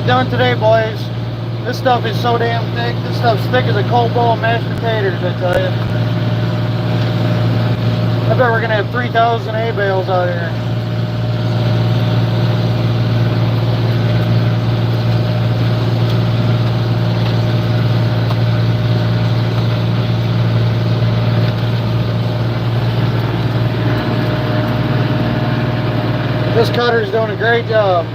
it done today, boys. This stuff is so damn thick. This stuff's thick as a cold bowl of mashed potatoes, I tell you. I bet we're gonna have 3,000 hay bales out here. This cutter's doing a great job.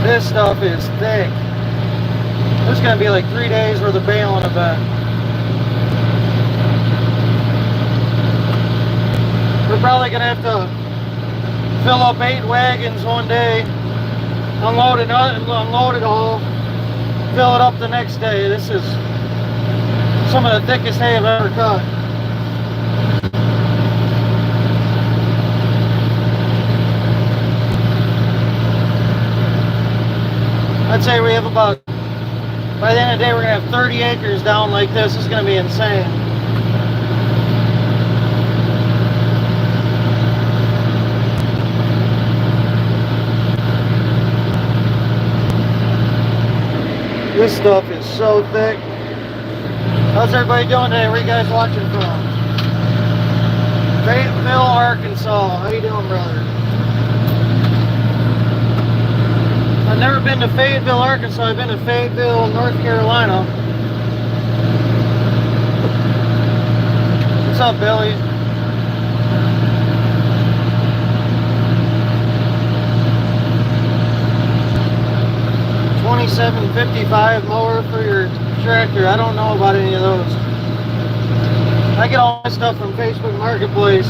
This stuff is thick. This is going to be like 3 days worth of baling event. We're probably going to have to fill up 8 wagons one day, unload it all, fill it up the next day. This is some of the thickest hay I've ever cut. I'd say we have about, by the end of the day, we're going to have 30 acres down like this. This is going to be insane. This stuff is so thick. How's everybody doing today? Where are you guys watching from? Fayetteville, Arkansas. How you doing, brother? I've never been to Fayetteville, Arkansas. I've been to Fayetteville, North Carolina. What's up, Billy? $27.55 mower for your tractor. I don't know about any of those. I get all my stuff from Facebook Marketplace.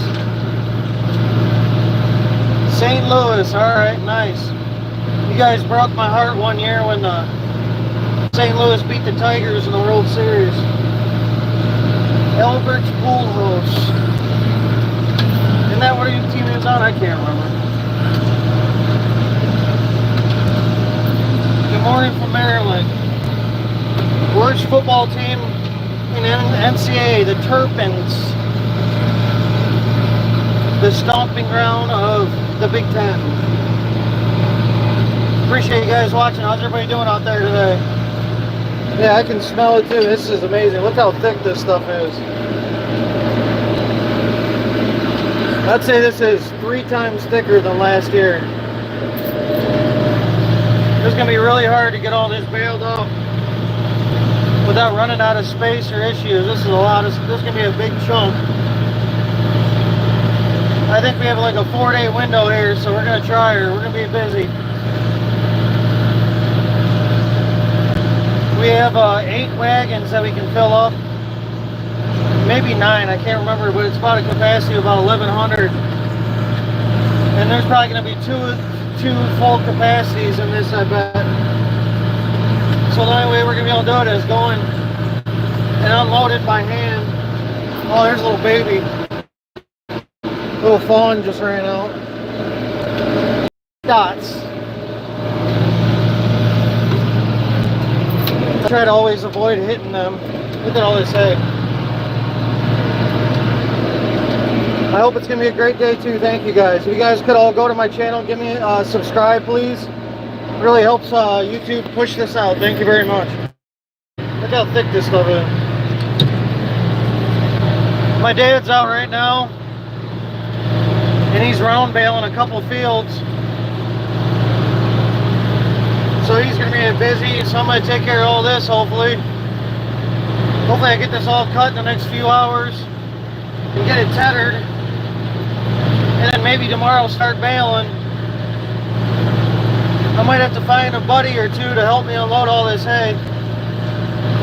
St. Louis. All right, nice. You guys broke my heart one year when St. Louis beat the Tigers in the World Series. Albert's Pool House. Isn't that what your team is on? I can't remember. Good morning from Maryland. Worst football team in NCAA, the Terrapins. The stomping ground of the Big Ten. Appreciate you guys watching. How's everybody doing out there today? Yeah, I can smell it too. This is amazing. Look how thick this stuff is. I'd say this is 3 times thicker than last year. It's going to be really hard to get all this baled up without running out of space or issues. This is a lot. This is going to be a big chunk. I think we have like a 4-day window here, so we're going to try her. We're going to be busy. We have 8 wagons that we can fill up. Maybe 9, I can't remember, but it's about a capacity of about 1,100. And there's probably going to be two full capacities in this, I bet. So the only way we're going to be able to do it is going and unload it by hand. Oh, there's a little baby. Little fawn just ran out. Dots. I try to always avoid hitting them. Look at all this hay. I hope it's going to be a great day too. Thank you guys. If you guys could all go to my channel, give me a subscribe, please. It really helps YouTube push this out. Thank you very much. Look how thick this stuff is. My dad's out right now, and he's round baling a couple fields. So he's going to be busy, so I'm going to take care of all this, hopefully. Hopefully I get this all cut in the next few hours and get it tethered. And then maybe tomorrow I'll start baling. I might have to find a buddy or two to help me unload all this hay.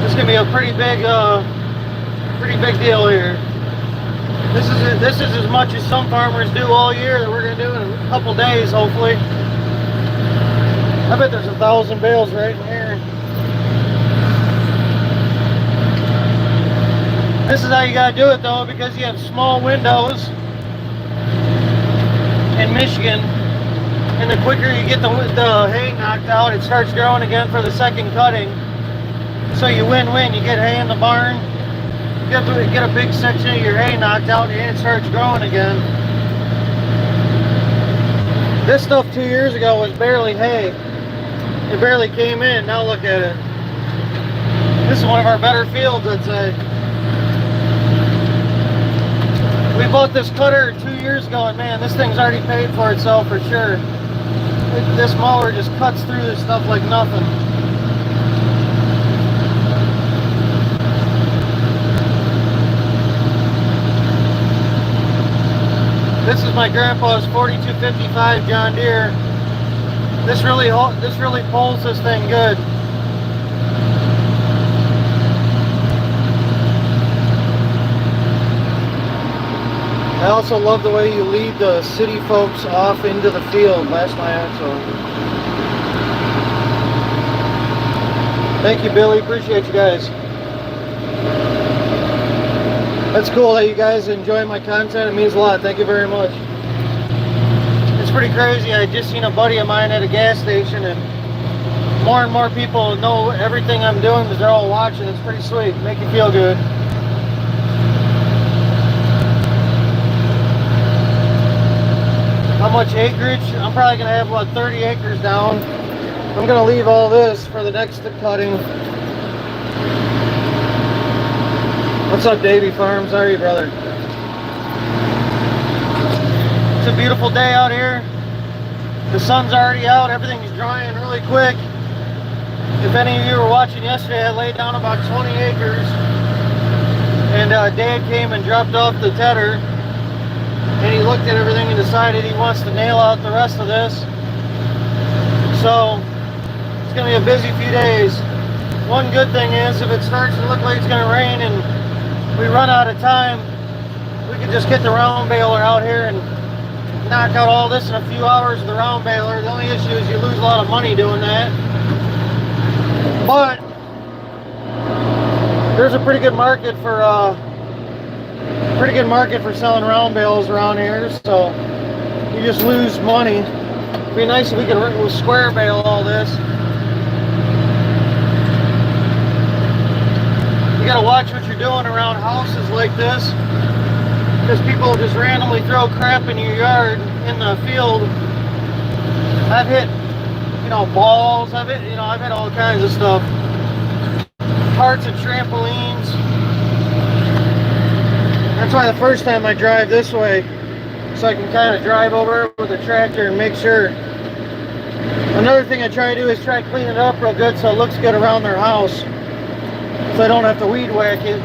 This is going to be a pretty big deal here. This is as much as some farmers do all year that we're going to do in a couple days, hopefully. I bet there's 1,000 bales right in here. This is how you gotta do it though, because you have small windows in Michigan, and the quicker you get the hay knocked out, it starts growing again for the second cutting. So you win-win. You get hay in the barn, you get a big section of your hay knocked out, and it starts growing again. This stuff 2 years ago was barely hay. It barely came in. Now look at it. This is one of our better fields, I'd say. We bought this cutter 2 years ago, and man, this thing's already paid for itself for sure. This mower just cuts through this stuff like nothing. This is my grandpa's 4255 John Deere. This really pulls this thing good. I also love the way you lead the city folks off into the field. Last my axle. Thank you, Billy. Appreciate you guys. That's cool that you guys enjoy my content. It means a lot. Thank you very much. It's pretty crazy. I just seen a buddy of mine at a gas station, and more people know everything I'm doing because they're all watching. It's pretty sweet. Make you feel good. How much acreage? I'm probably going to have about 30 acres down. I'm going to leave all this for the next cutting. What's up, Davey Farms? How are you, brother? It's a beautiful day out here. The sun's already out. Everything's drying really quick. If any of you were watching yesterday, I laid down about 20 acres. And Dad came and dropped off the Teddder. And he looked at everything and decided he wants to nail out the rest of this. So it's going to be a busy few days. One good thing is, if it starts to look like it's going to rain and we run out of time, we can just get the round baler out here and knock out all this in a few hours with the round baler. The only issue is you lose a lot of money doing that. But there's a pretty good market for selling round bales around here, so you just lose money. It'd be nice if we could square bale all this. You gotta watch what you're doing around houses like this, because people just randomly throw crap in your yard, in the field. I've hit, balls. I've hit all kinds of stuff. Parts of trampolines. That's why the first time I drive this way, so I can kind of drive over with a tractor and make sure. Another thing I try to do is try to clean it up real good so it looks good around their house, so I don't have to weed whack it.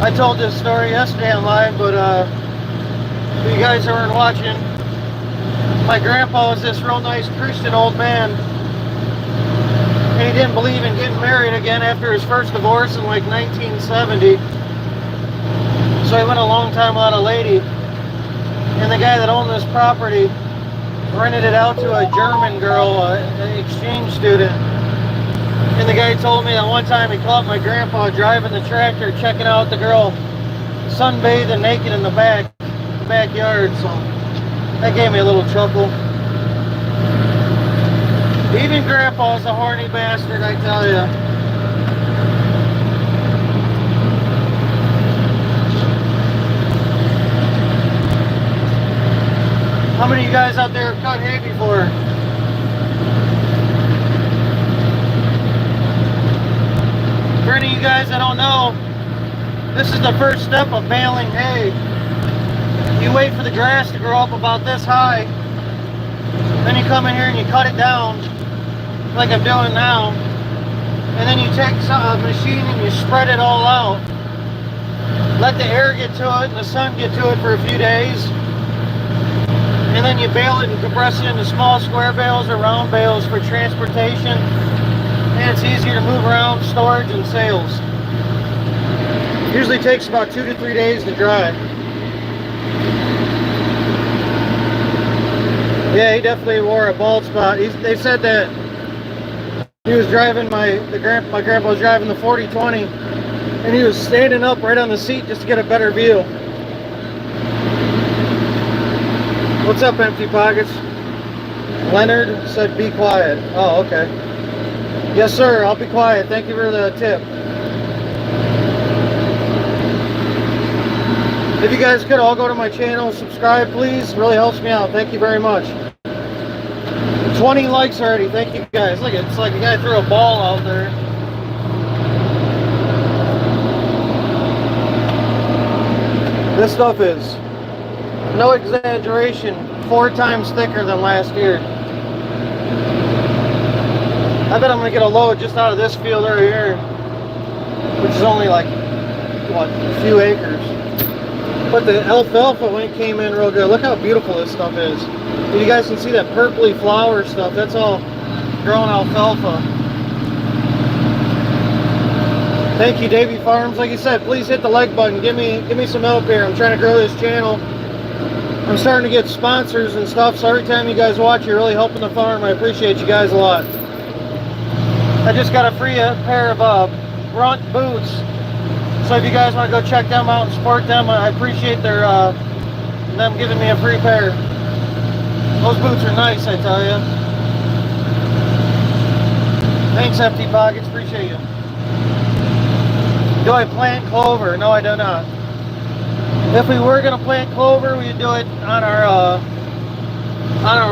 I told this story yesterday on live, but for you guys who weren't watching, my grandpa was this real nice Christian old man. And he didn't believe in getting married again after his first divorce in like 1970. So he went a long time without a lady. And the guy that owned this property rented it out to a German girl, an exchange student. And the guy told me that one time he caught my grandpa driving the tractor, checking out the girl sunbathing naked in the backyard. So that gave me a little chuckle. Even Grandpa's a horny bastard, I tell you. How many of you guys out there have cut hay before? For any of you guys that don't know, this is the first step of baling hay. You wait for the grass to grow up about this high. Then you come in here and you cut it down, like I'm doing now, and then you take a machine and you spread it all out. Let the air get to it and the sun get to it for a few days, and then you bale it and compress it into small square bales or round bales for transportation, and it's easier to move around, storage and sales. Usually takes about 2 to 3 days to dry. Yeah, he definitely wore a bald spot. They said that he was driving my grandpa was driving the 4020, and he was standing up right on the seat just to get a better view. What's up, Empty Pockets? Leonard said be quiet. Oh, okay. Yes, sir, I'll be quiet. Thank you for the tip. If you guys could all go to my channel and subscribe, please. It really helps me out. Thank you very much. 20 likes already. Thank you guys. Look, it's like a guy threw a ball out there. This stuff is, no exaggeration, 4 times thicker than last year. I bet I'm going to get a load just out of this field right here, which is only like, what, a few acres. But the alfalfa when it came in real good. Look how beautiful this stuff is. You guys can see that purpley flower stuff. That's all grown alfalfa. Thank you, Davey Farms. Like you said, please hit the like button. Give me some help here. I'm trying to grow this channel. I'm starting to get sponsors and stuff, so every time you guys watch, you're really helping the farm. I appreciate you guys a lot. I just got a free pair of Brunt boots, so if you guys want to go check them out and support them, I appreciate them giving me a free pair. Those boots are nice, I tell you. Thanks, Empty Pockets. Appreciate you. Do I plant clover? No, I do not. If we were going to plant clover, we'd do it on our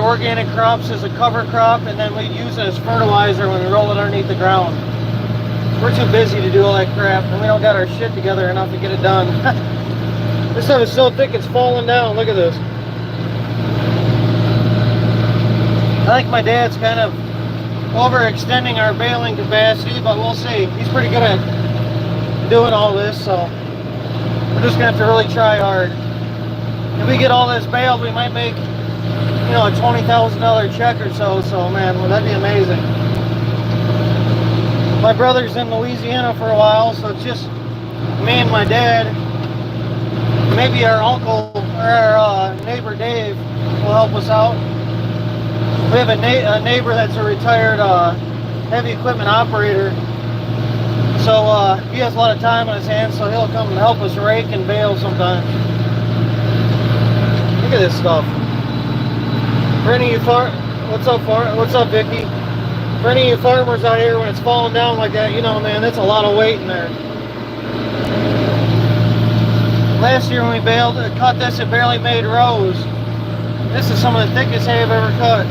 organic crops as a cover crop, and then we'd use it as fertilizer when we roll it underneath the ground. We're too busy to do all that crap, and we don't got our shit together enough to get it done. This stuff is so thick it's falling down. Look at this. I think my dad's kind of overextending our baling capacity, but we'll see. He's pretty good at doing all this, so we're just gonna have to really try hard. If we get all this baled, we might make, you know, a $20,000 check or so. So man, well, that'd be amazing. My brother's in Louisiana for a while, so it's just me and my dad. Maybe our uncle or our neighbor Dave will help us out. We have a neighbor that's a retired heavy equipment operator. So he has a lot of time on his hands, so he'll come and help us rake and bale sometimes. Look at this stuff. For any of you what's up, Vicky? For any of you farmers out here, when it's falling down like that, you know, man, that's a lot of weight in there. Last year when we cut this, it barely made rows. This is some of the thickest hay I've ever cut.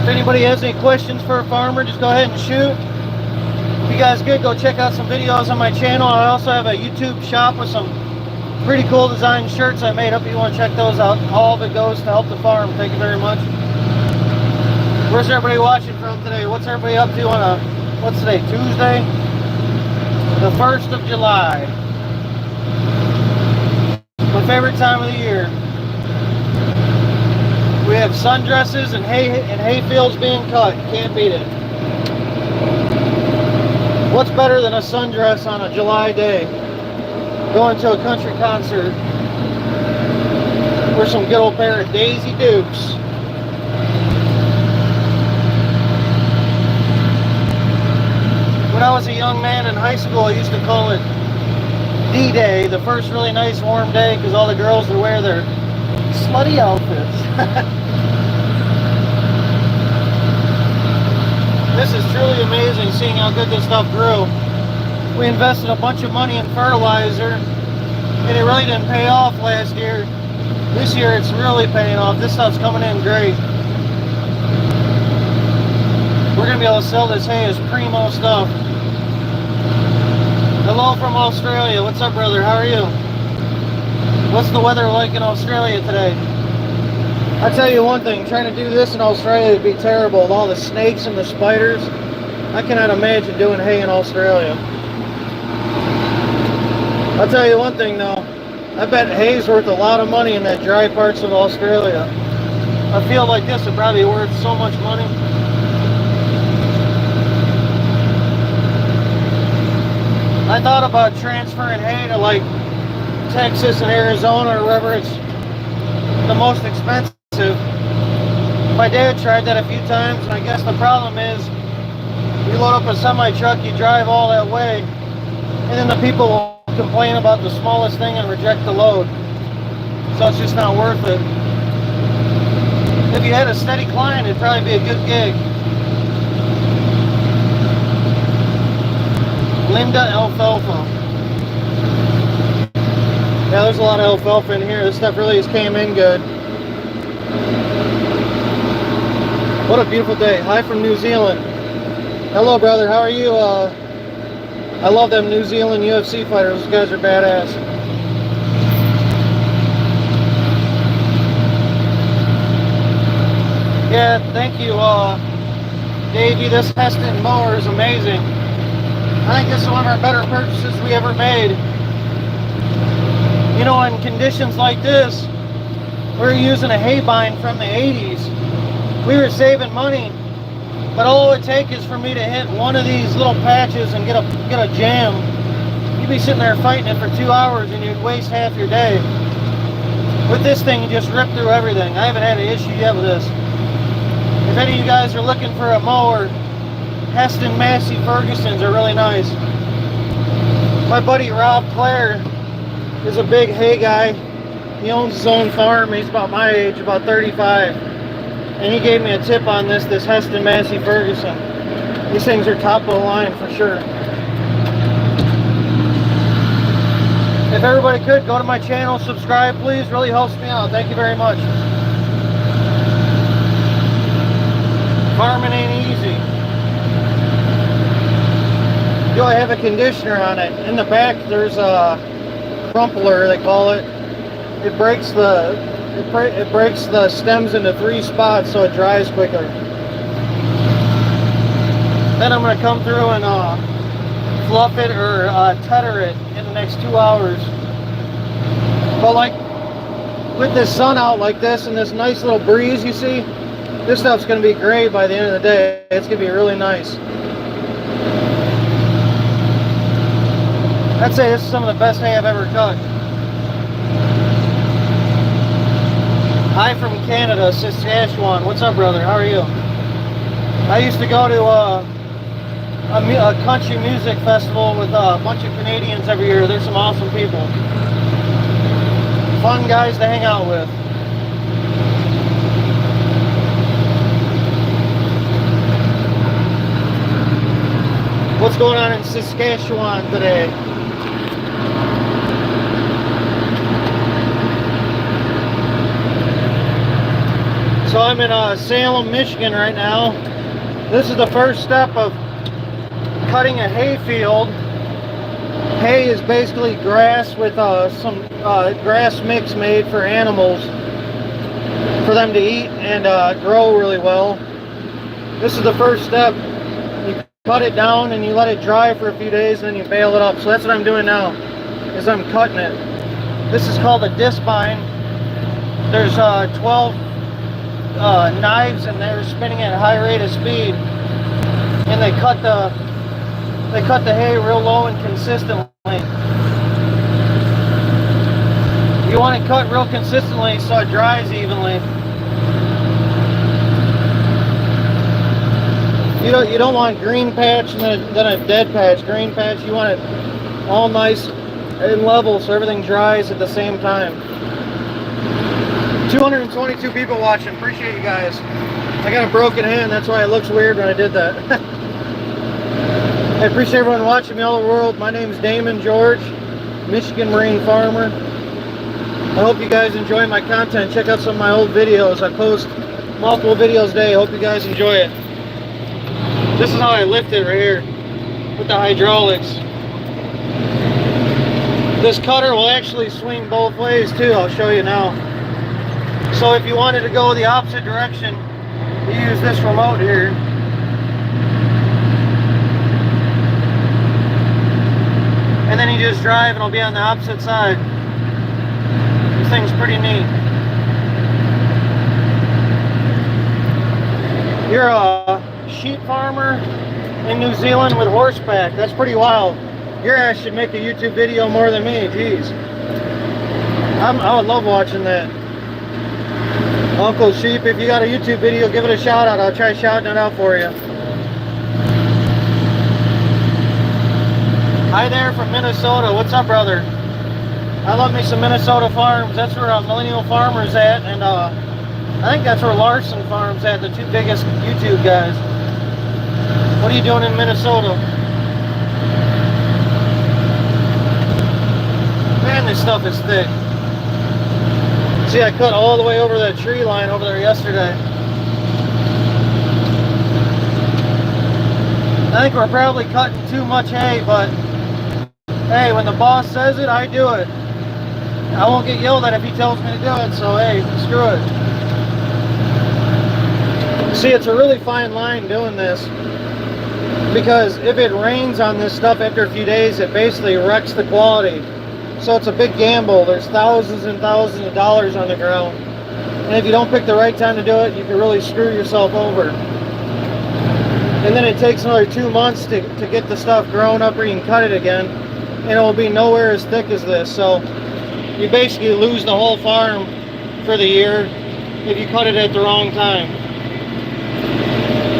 If anybody has any questions for a farmer, just go ahead and shoot. If you guys good, go check out some videos on my channel. I also have a YouTube shop with some pretty cool design shirts I made. Hope you want to check those out. All of it goes to help the farm. Thank you very much. Where's everybody watching from today? What's everybody up to on what's today? Tuesday? The 1st of July. My favorite time of the year. We have sundresses and hay fields being cut. Can't beat it. What's better than a sundress on a July day? Going to a country concert. We're some good old pair of Daisy Dukes. When I was a young man in high school, I used to call it D-Day, the first really nice warm day, because all the girls would wear their slutty outfits. This is truly amazing seeing how good this stuff grew. We invested a bunch of money in fertilizer and it really didn't pay off last year. This year it's really paying off. This stuff's coming in great. We're going to be able to sell this hay as primo stuff. Hello from Australia. What's up, brother? How are you? What's the weather like in Australia today? I tell you one thing, trying to do this in Australia would be terrible with all the snakes and the spiders. I cannot imagine doing hay in Australia. I'll tell you one thing though, I bet hay's worth a lot of money in that dry parts of Australia. I feel like this would probably be worth so much money. I thought about transferring hay to like Texas and Arizona or wherever it's the most expensive. My dad tried that a few times, and I guess the problem is you load up a semi-truck, you drive all that way, and then the people will complain about the smallest thing and reject the load. So it's just not worth it. If you had a steady client, it'd probably be a good gig. Linda alfalfa. Yeah, there's a lot of alfalfa in here. This stuff really just came in good. What a beautiful day. Hi from New Zealand. Hello, brother. How are you? I love them New Zealand UFC fighters. Those guys are badass. Yeah, thank you, Davey. This Heston mower is amazing. I think this is one of our better purchases we ever made. You know, in conditions like this, we're using a hay bind from the 80s. We were saving money, but all it would take is for me to hit one of these little patches and get a jam. You'd be sitting there fighting it for 2 hours and you'd waste half your day. With this thing, you just rip through everything. I haven't had an issue yet with this. If any of you guys are looking for a mower, Heston Massey Fergusons are really nice. My buddy Rob Clare is a big hay guy. He owns his own farm. He's about my age, about 35. And he gave me a tip on this Heston Massey Ferguson. These things are top of the line for sure. If everybody could, go to my channel, subscribe please, really helps me out. Thank you very much. Farming ain't easy. Do I have a conditioner on it? In the back there's a crumpler, they call it. It breaks the stems into 3 spots so it dries quicker. Then I'm going to come through and fluff it or Teddder it in the next 2 hours. But like with this sun out like this and this nice little breeze you see, this stuff's going to be gray by the end of the day. It's going to be really nice. I'd say this is some of the best hay I've ever cut. Hi from Canada, Saskatchewan. What's up, brother? How are you? I used to go to a country music festival with a bunch of Canadians every year. There's some awesome people. Fun guys to hang out with. What's going on in Saskatchewan today? So I'm in Salem, Michigan right now. This is the first step of cutting a hay field. Hay is basically grass with some grass mix made for animals for them to eat and grow really well. This is the first step. You cut it down and you let it dry for a few days and then you bale it up. So that's what I'm doing now, is I'm cutting it. This is called a disc bind. There's 12 knives and they're spinning at a high rate of speed, and they cut the hay real low and consistently. You want it cut real consistently so it dries evenly. You don't want green patch and then a dead patch. Green patch, you want it all nice and level so everything dries at the same time. 222 people watching. Appreciate you guys. I got a broken hand, that's why it looks weird when I did that. I appreciate everyone watching me all over the world. My name is Damon George, Michigan Marine farmer. I hope you guys enjoy my content. Check out some of my old videos. I post multiple videos a day. I hope you guys enjoy it. This is how I lift it right here with the hydraulics. This cutter will actually swing both ways too. I'll show you now. So if you wanted to go the opposite direction, you use this remote here. And then you just drive and it'll be on the opposite side. This thing's pretty neat. You're a sheep farmer in New Zealand with horseback. That's pretty wild. Your ass should make a YouTube video more than me, jeez. I would love watching that. Uncle Sheep, if you got a YouTube video, give it a shout out. I'll try shouting it out for you. Hi there from Minnesota. What's up, brother? I love me some Minnesota farms. That's where Millennial Farmer's at, and I think that's where Larson Farm's at, the two biggest YouTube guys. What are you doing in Minnesota? Man, this stuff is thick. See, I cut all the way over that tree line over there yesterday. I think we're probably cutting too much hay, but hey, when the boss says it, I do it. I won't get yelled at if he tells me to do it, so hey, screw it. See, it's a really fine line doing this, because if it rains on this stuff after a few days, it basically wrecks the quality. So it's a big gamble. There's thousands and thousands of dollars on the ground. And if you don't pick the right time to do it, you can really screw yourself over. And then it takes another 2 months to get the stuff grown up where you can cut it again. And it will be nowhere as thick as this. So you basically lose the whole farm for the year if you cut it at the wrong time.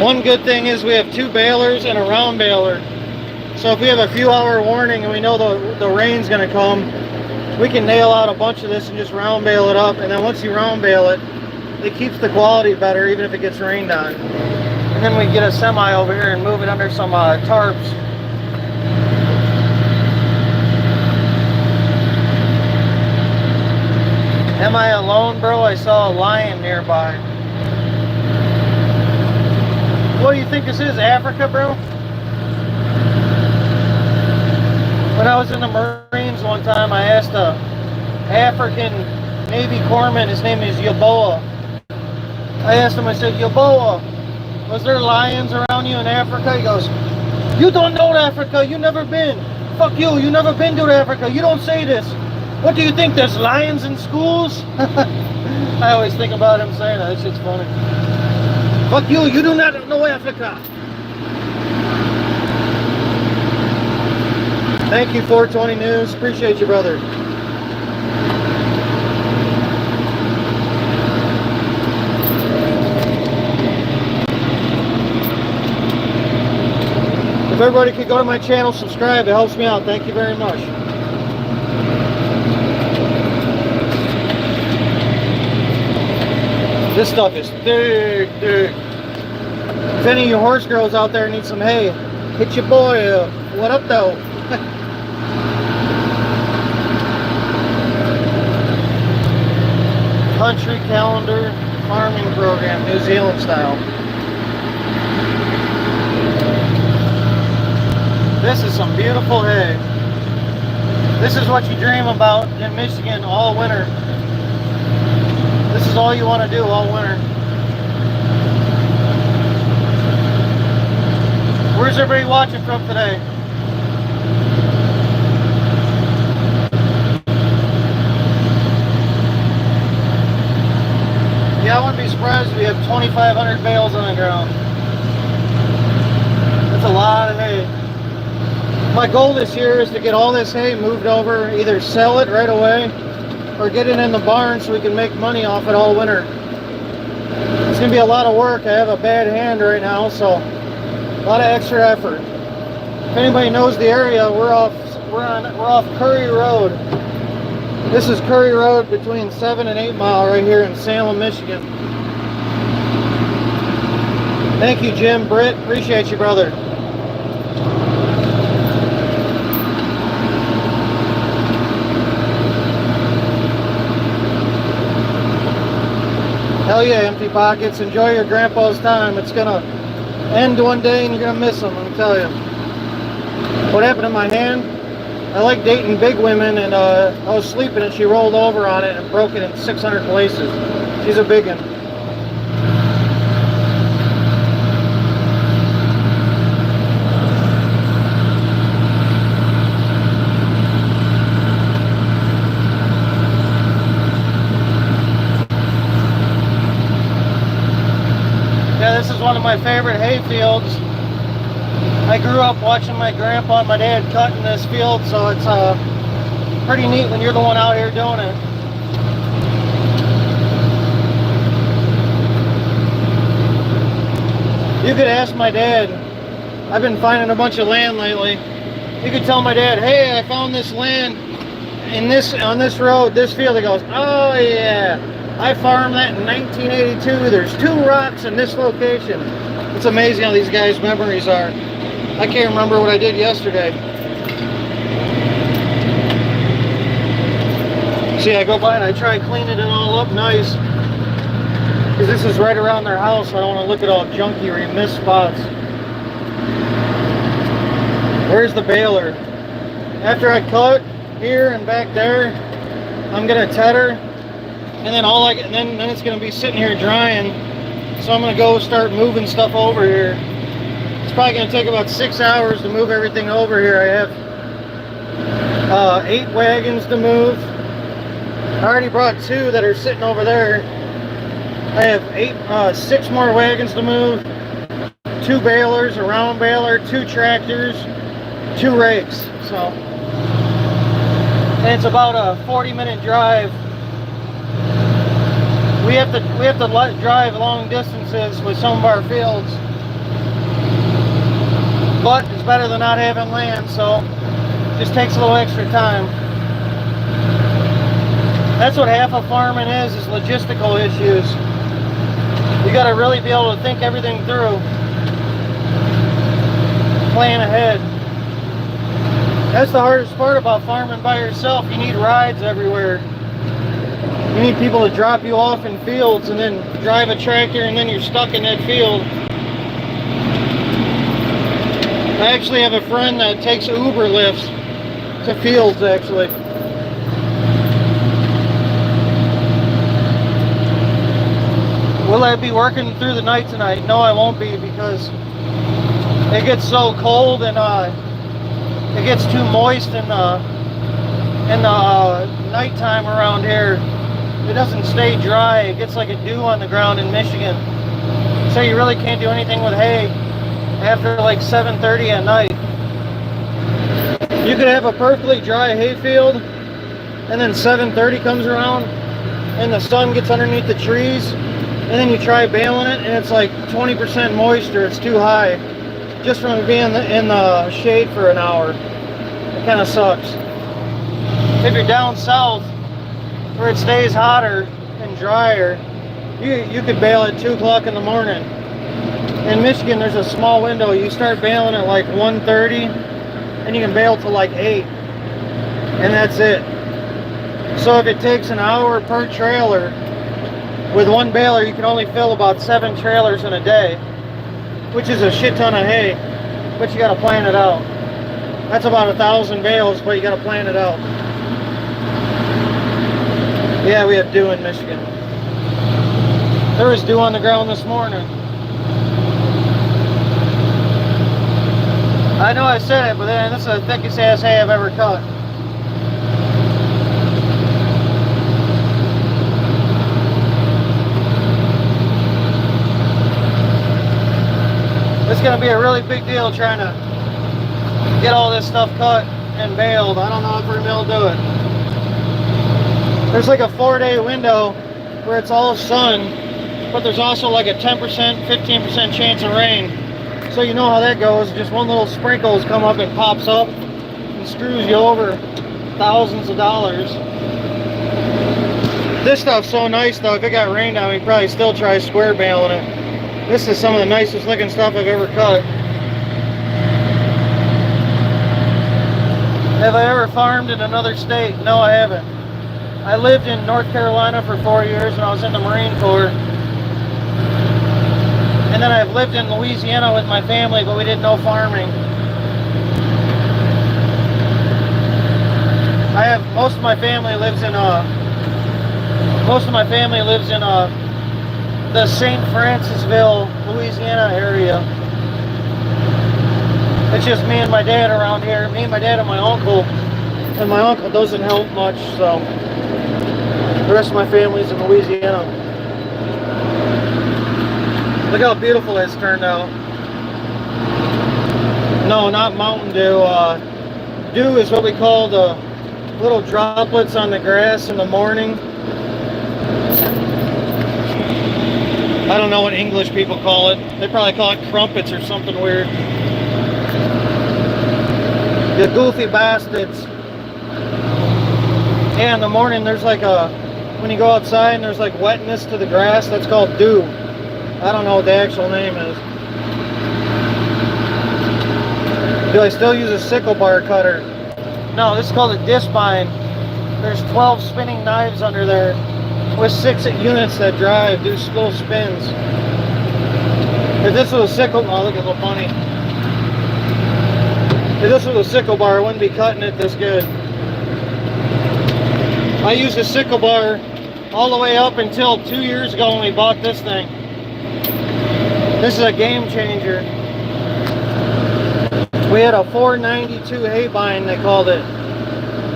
One good thing is we have 2 balers and a round baler. So if we have a few hour warning and we know the rain's going to come, we can nail out a bunch of this and just round bale it up. And then once you round bale it, it keeps the quality better even if it gets rained on. And then we get a semi over here and move it under some tarps. Am I alone, bro? I saw a lion nearby. What do you think this is, Africa, bro? When I was in the Marines one time, I asked a African Navy corpsman, his name is Yaboa. I asked him, I said, Yaboa, was there lions around you in Africa? He goes, you don't know Africa, you never been. Fuck you, you never been to Africa, you don't say this. What do you think, there's lions in schools? I always think about him saying that, that shit's funny. Fuck you, you do not know Africa. Thank you, 420 News. Appreciate you, brother. If everybody could go to my channel, subscribe, it helps me out. Thank you very much. This stuff is thick, thick. If any of you horse girls out there need some hay, hit your boy up. What up, though? Country calendar farming program, New Zealand style. This is some beautiful hay. This is what you dream about in Michigan all winter. This is all you want to do all winter. Where's everybody watching from today? Yeah, I wouldn't be surprised if we have 2,500 bales on the ground. That's a lot of hay. My goal this year is to get all this hay moved over, either sell it right away or get it in the barn so we can make money off it all winter. It's going to be a lot of work. I have a bad hand right now, so a lot of extra effort. If anybody knows the area, we're off Curry Road. This is Curry Road between 7 and 8 Mile right here in Salem, Michigan. Thank you, Jim, Britt. Appreciate you, brother. Hell yeah, Empty Pockets. Enjoy your grandpa's time. It's going to end one day and you're going to miss him, I'm telling you. What happened to my hand? I like dating big women, and I was sleeping and she rolled over on it and broke it in 600 places. She's a big one. Yeah, this is one of my favorite hay fields. I grew up watching my grandpa and my dad cutting this field, so it's pretty neat when you're the one out here doing it. could ask my dad. I've been finding a bunch of land lately. You could tell my dad, hey, I found this land on this road, this field. He goes, oh yeah, I farmed that in 1982. There's 2 rocks in this location. It's amazing how these guys' memories are. I can't remember what I did yesterday. See, I go by and I try cleaning it all up nice. Because this is right around their house, so I don't want to look at all junky or miss spots. Where's the baler? After I cut here and back there, I'm gonna tedder, and then then it's gonna be sitting here drying. So I'm gonna go start moving stuff over here. It's probably gonna take about 6 hours to move everything over here. I have 8 wagons to move. I already brought 2 that are sitting over there. I have 6 more wagons to move, 2 balers, a round baler, 2 tractors, 2 rakes. So, and it's about a 40-minute drive. We have to drive long distances with some of our fields, but it's better than not having land. So, it just takes a little extra time. That's what half of farming is logistical issues. You got to really be able to think everything through, plan ahead. That's the hardest part about farming by yourself. You need rides everywhere. You need people to drop you off in fields and then drive a tractor, and then you're stuck in that field. I actually have a friend that takes Uber lifts to fields, actually. Will I be working through the night tonight? No, I won't be, because it gets so cold and it gets too moist in the nighttime around here. It doesn't stay dry. It gets like a dew on the ground in Michigan. So you really can't do anything with hay after like 7:30 at night. You could have a perfectly dry hay field, and then 7:30 comes around and the sun gets underneath the trees, and then you try baling it and it's like 20% moisture. It's too high just from being in the shade for an hour. It kind of sucks. If you're down south where it stays hotter and drier, you could bale at 2 o'clock in the morning. In Michigan, there's a small window. You start baling at like 1:30 and you can bale till like 8, and that's it. So if it takes an hour per trailer, with one baler you can only fill about 7 trailers in a day, which is a shit ton of hay, but you got to plan it out. That's about 1,000 bales, but you got to plan it out. Yeah, we have dew in Michigan. There was dew on the ground this morning. I know I said it, but then this is the thickest ass hay I've ever cut. It's going to be a really big deal trying to get all this stuff cut and baled. I don't know if we're going to be able to do it. There's like a 4-day window where it's all sun, but there's also like a 10%, 15% chance of rain. So you know how that goes. Just one little sprinkles come up and pops up and screws you over thousands of dollars. This stuff's so nice though. If it got rained on, we'd probably still try square baling it. This is some of the nicest looking stuff I've ever cut. Have I ever farmed in another state? No, I haven't. I lived in North Carolina for 4 years when I was in the Marine Corps. And then I've lived in Louisiana with my family, but we did no farming. Most of my family lives in the St. Francisville, Louisiana area. It's just me and my dad around here. Me and my dad and my uncle. And my uncle doesn't help much, so the rest of my family's in Louisiana. Look how beautiful it's turned out. No, not Mountain Dew. Dew is what we call the little droplets on the grass in the morning. I I don't know what English people call it. They probably call it crumpets or something weird. You goofy bastards. Yeah, in the morning there's like when you go outside and there's like wetness to the grass, that's called dew. I don't know what the actual name is. Do I still use a sickle bar cutter? No, this is called a disc bind. There's 12 spinning knives under there with 6 units that drive, do little spins. If this was a sickle, oh look at the little bunny. If this was a sickle bar, I wouldn't be cutting it this good. I used a sickle bar all the way up until 2 years ago when we bought this thing. This is a game changer. We had a 492 hay bind, they called it,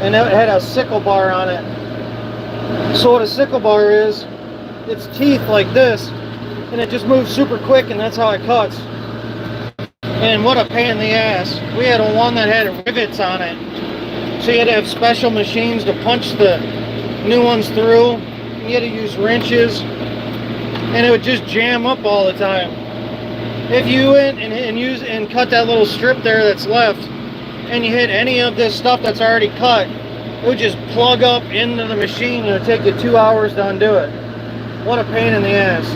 and it had a sickle bar on it. So what a sickle bar is, it's teeth like this, and it just moves super quick, and that's how it cuts. And what a pain in the ass. We had one that had rivets on it, so you had to have special machines to punch the new ones through. You had to use wrenches, and it would just jam up all the time. If you went and cut that little strip there that's left, and you hit any of this stuff that's already cut, it would just plug up into the machine, and it would take you 2 hours to undo it. What a pain in the ass.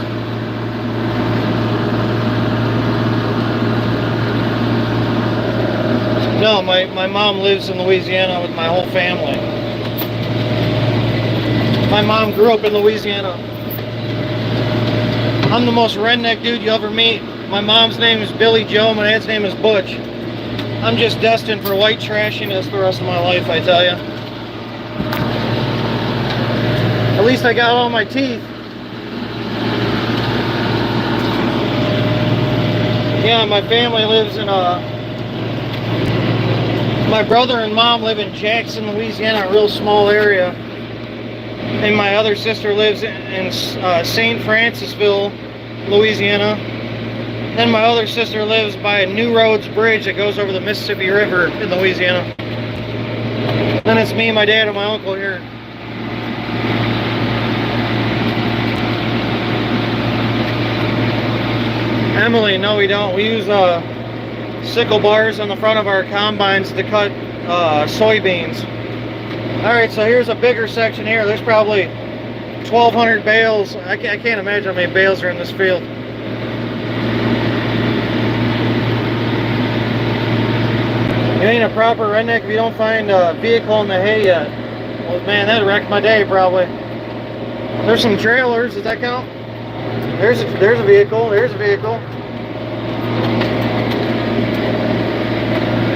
No, my mom lives in Louisiana with my whole family. My mom grew up in Louisiana. I'm the most redneck dude you ever meet. My mom's name is Billy Joe, my dad's name is Butch. I'm just destined for white trashiness the rest of my life, I tell you. At least I got all my teeth. Yeah, my family lives in my brother and mom live in Jackson, Louisiana, a real small area. And my other sister lives in St. Francisville, Louisiana. Then my other sister lives by a New Roads Bridge that goes over the Mississippi River in Louisiana. Then it's me, my dad, and my uncle here. Emily, no we don't. We use sickle bars on the front of our combines to cut soybeans. Alright, so here's a bigger section here. There's probably 1,200 bales. I can't imagine how many bales are in this field. You ain't a proper redneck if you don't find a vehicle in the hay yet. Well, man, that'd wreck my day probably. There's some trailers. Does that count? There's a vehicle. There's a vehicle.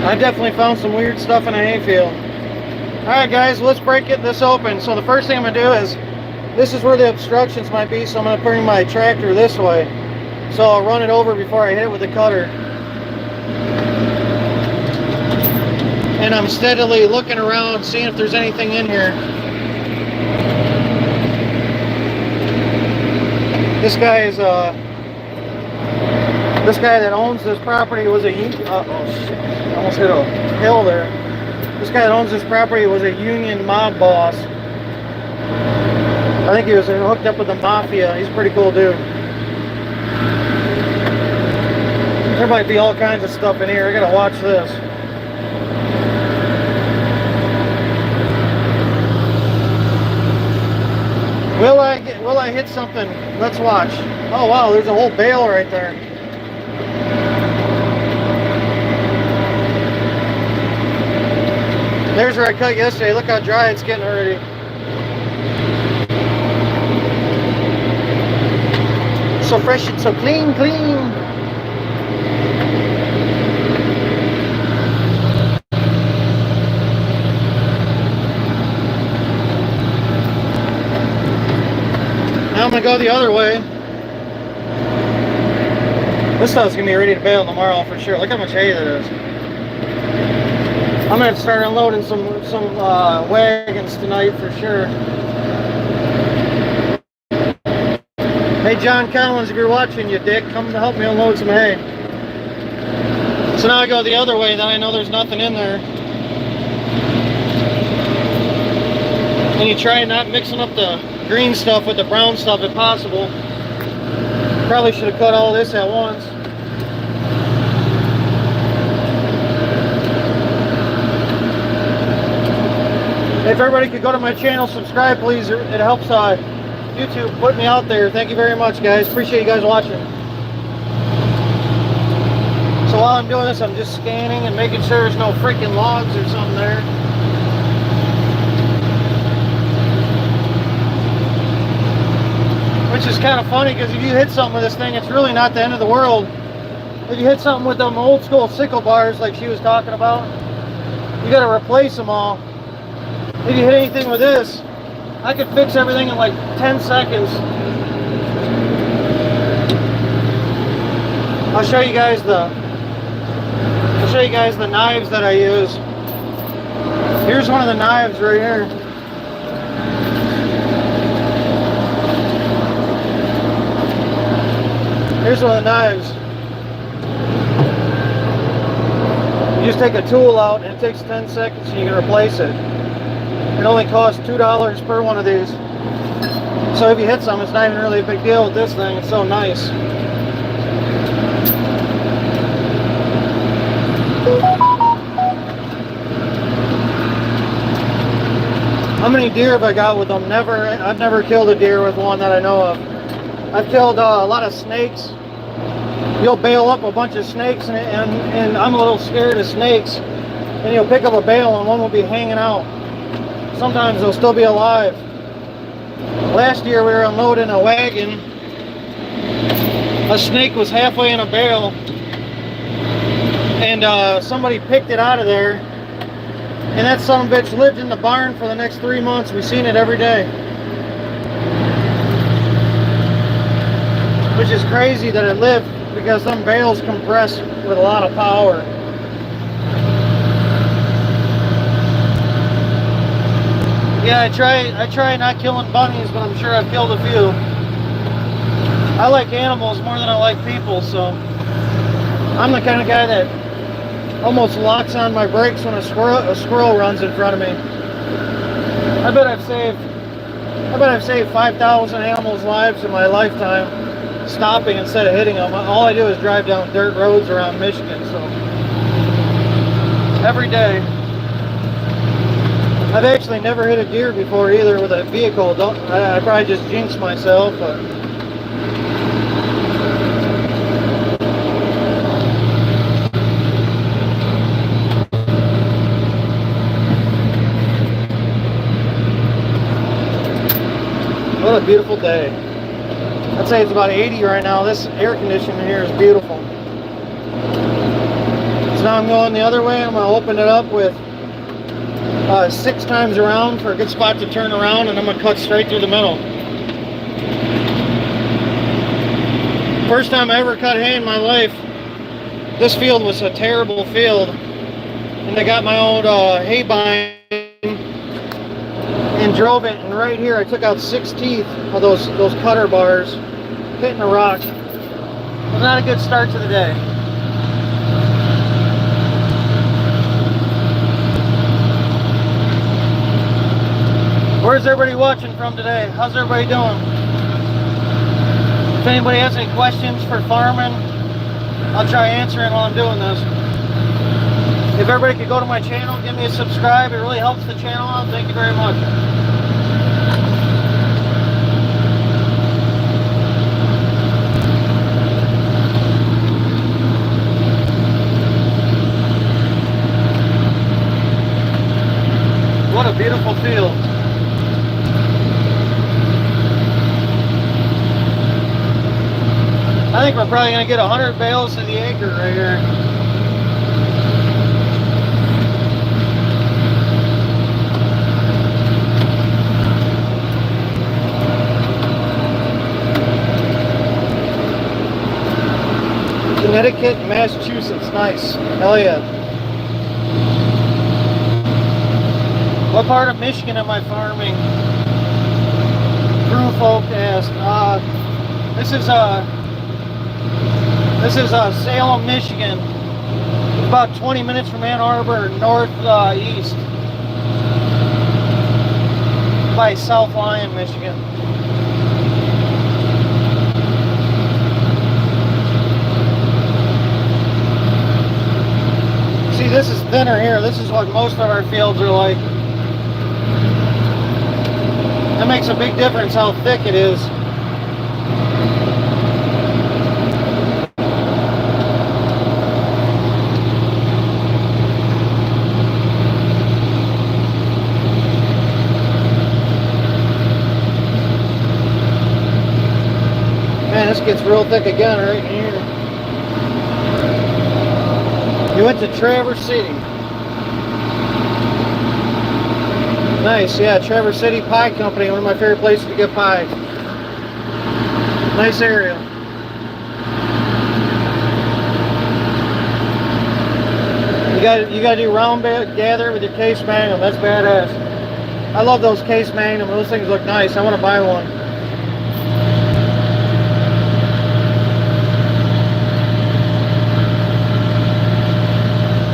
I definitely found some weird stuff in a hayfield. Alright guys, let's break this open. So the first thing I'm going to do is, this is where the obstructions might be, so I'm going to bring my tractor this way. So I'll run it over before I hit it with the cutter. And I'm steadily looking around, seeing if there's anything in here. This guy is this guy that owns this property was a oh shit, I almost hit a hill there. This guy that owns this property was a union mob boss. I think he was hooked up with the mafia. He's a pretty cool dude. There might be all kinds of stuff in here. I gotta watch this. Will I hit something? Let's watch. Oh wow, there's a whole bale right there. There's where I cut yesterday. Look how dry it's getting already. So fresh, it's so clean. Now I'm gonna go the other way. This stuff's gonna be ready to bale tomorrow for sure. Look how much hay there is. I'm gonna start unloading some wagons tonight for sure. Hey John Collins, if you're watching, you dick, come to help me unload some hay. So now I go the other way, then I know there's nothing in there. And you try not mixing up the green stuff with the brown stuff if possible. Probably should have cut all this at once. If everybody could go to my channel, subscribe please, it helps YouTube put me out there. Thank you very much guys, appreciate you guys watching. So while I'm doing this, I'm just scanning and making sure there's no freaking logs or something there. Which is kind of funny because if you hit something with this thing, it's really not the end of the world. If you hit something with them old school sickle bars like she was talking about, you got to replace them all. If you hit anything with this, I could fix everything in like 10 seconds. I'll show you guys the knives that I use. Here's one of the knives right here. Here's one of the knives. You just take a tool out and it takes 10 seconds and you can replace it. It only costs $2 per one of these. So if you hit some, it's not even really a big deal with this thing. It's so nice. How many deer have I got with them? I've never killed a deer with one that I know of. I've killed a lot of snakes. You'll bail up a bunch of snakes and I'm a little scared of snakes. And you'll pick up a bale and one will be hanging out. Sometimes they'll still be alive. Last year we were unloading a wagon. A snake was halfway in a bale. And somebody picked it out of there. And that son of a bitch lived in the barn for the next 3 months. We've seen it every day. Which is crazy that it lived because some bales compress with a lot of power. Yeah, I try not killing bunnies, but I'm sure I've killed a few. I like animals more than I like people, so I'm the kind of guy that almost locks on my brakes when a squirrel runs in front of me. I bet I've saved 5,000 animals' lives in my lifetime, stopping instead of hitting them. All I do is drive down dirt roads around Michigan, so every day. I've actually never hit a deer before either with a vehicle. I probably just jinxed myself, but what a beautiful day. I'd say it's about 80 right now. This air conditioning here is beautiful. So now I'm going the other way. I'm going to open it up with 6 times around for a good spot to turn around, and I'm going to cut straight through the middle. First time I ever cut hay in my life. This field was a terrible field, and I got my old hay bind and drove it, and right here I took out 6 teeth of those cutter bars hitting a rock. It was not a good start to the day. Where's everybody watching from today? How's everybody doing? If anybody has any questions for farming, I'll try answering while I'm doing this. If everybody could go to my channel, give me a subscribe, it really helps the channel out. Thank you very much. What a beautiful field. I think we're probably going to get 100 bales to the acre right here. Connecticut and Massachusetts, nice. Hell yeah. What part of Michigan am I farming? Crew folk asked. This is Salem, Michigan. It's about 20 minutes from Ann Arbor, northeast by South Lyon, Michigan. thinner here. This is what most of our fields are like. That makes a big difference how thick it is. Man, this gets real thick again right here. You went to Traverse City. Nice, yeah, Traverse City Pie Company, one of my favorite places to get pie. Nice area. You got to do round gather with your case magnum. That's badass. I love those case magnum. Those things look nice. I want to buy one.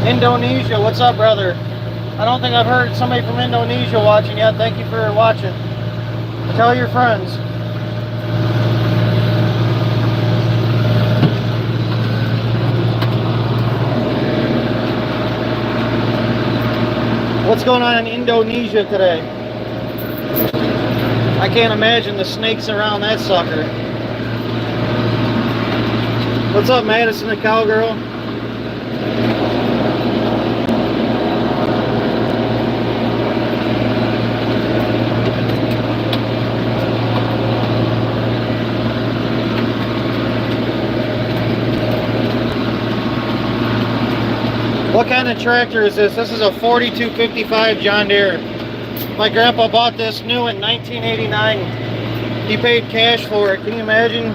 Indonesia, what's up, brother? I don't think I've heard somebody from Indonesia watching yet. Thank you for watching. Tell your friends. What's going on in Indonesia today? I can't imagine the snakes around that sucker. What's up, Madison the Cowgirl? What kind of tractor is this? This is a 4255 John Deere. My grandpa bought this new in 1989. He paid cash for it. Can you imagine?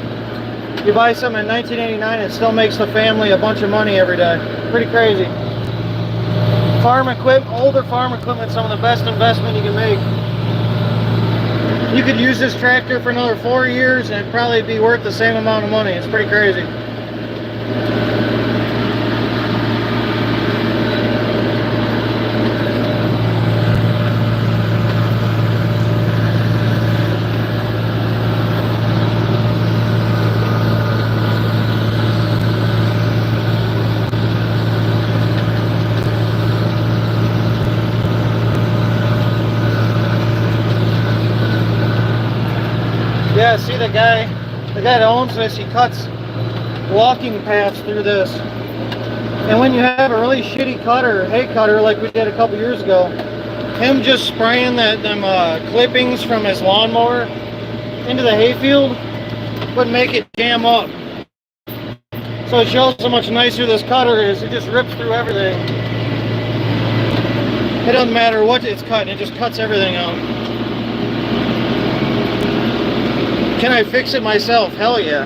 You buy something in 1989 and it still makes the family a bunch of money every day. Pretty crazy. Farm equipment, older farm equipment, some of the best investment you can make. You could use this tractor for another 4 years and it'd probably be worth the same amount of money. It's pretty crazy. Yeah, see the guy that owns this, he cuts walking paths through this. And when you have a really shitty cutter, hay cutter, like we did a couple years ago, him just spraying them clippings from his lawnmower into the hayfield would make it jam up. So it shows how much nicer this cutter is. It just rips through everything. It doesn't matter what it's cutting, it just cuts everything out. Can I fix it myself? Hell yeah.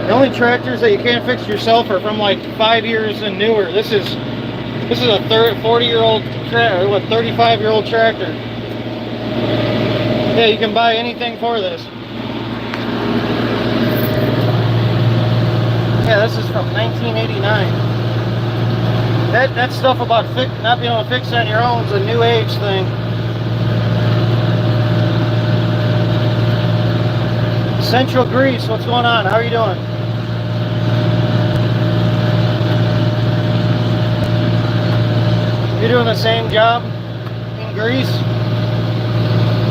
The only tractors that you can't fix yourself are from like 5 years and newer. This is a 40-year-old tractor, what, 35-year-old tractor. Yeah, you can buy anything for this. Yeah, this is from 1989. That stuff about not being able to fix it on your own is a new age thing. Central Greece, what's going on? How are you doing? You're doing the same job in Greece?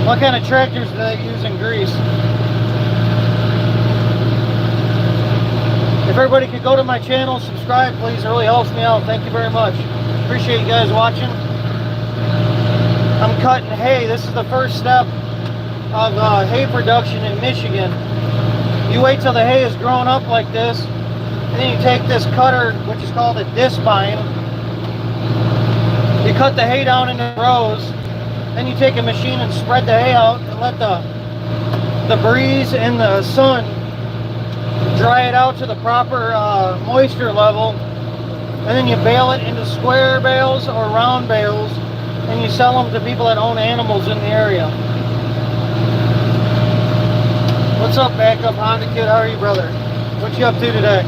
What kind of tractors do they use in Greece? If everybody could go to my channel, subscribe, please. It really helps me out. Thank you very much. Appreciate you guys watching. I'm cutting hay. This is the first step of hay production in Michigan. You wait till the hay is grown up like this, and then you take this cutter, which is called a discbine. You cut the hay down into rows, then you take a machine and spread the hay out and let the breeze and the sun dry it out to the proper moisture level, and then you bale it into square bales or round bales, and you sell them to people that own animals in the area. What's up, Backup Honda Kid? How are you, brother? What you up to today?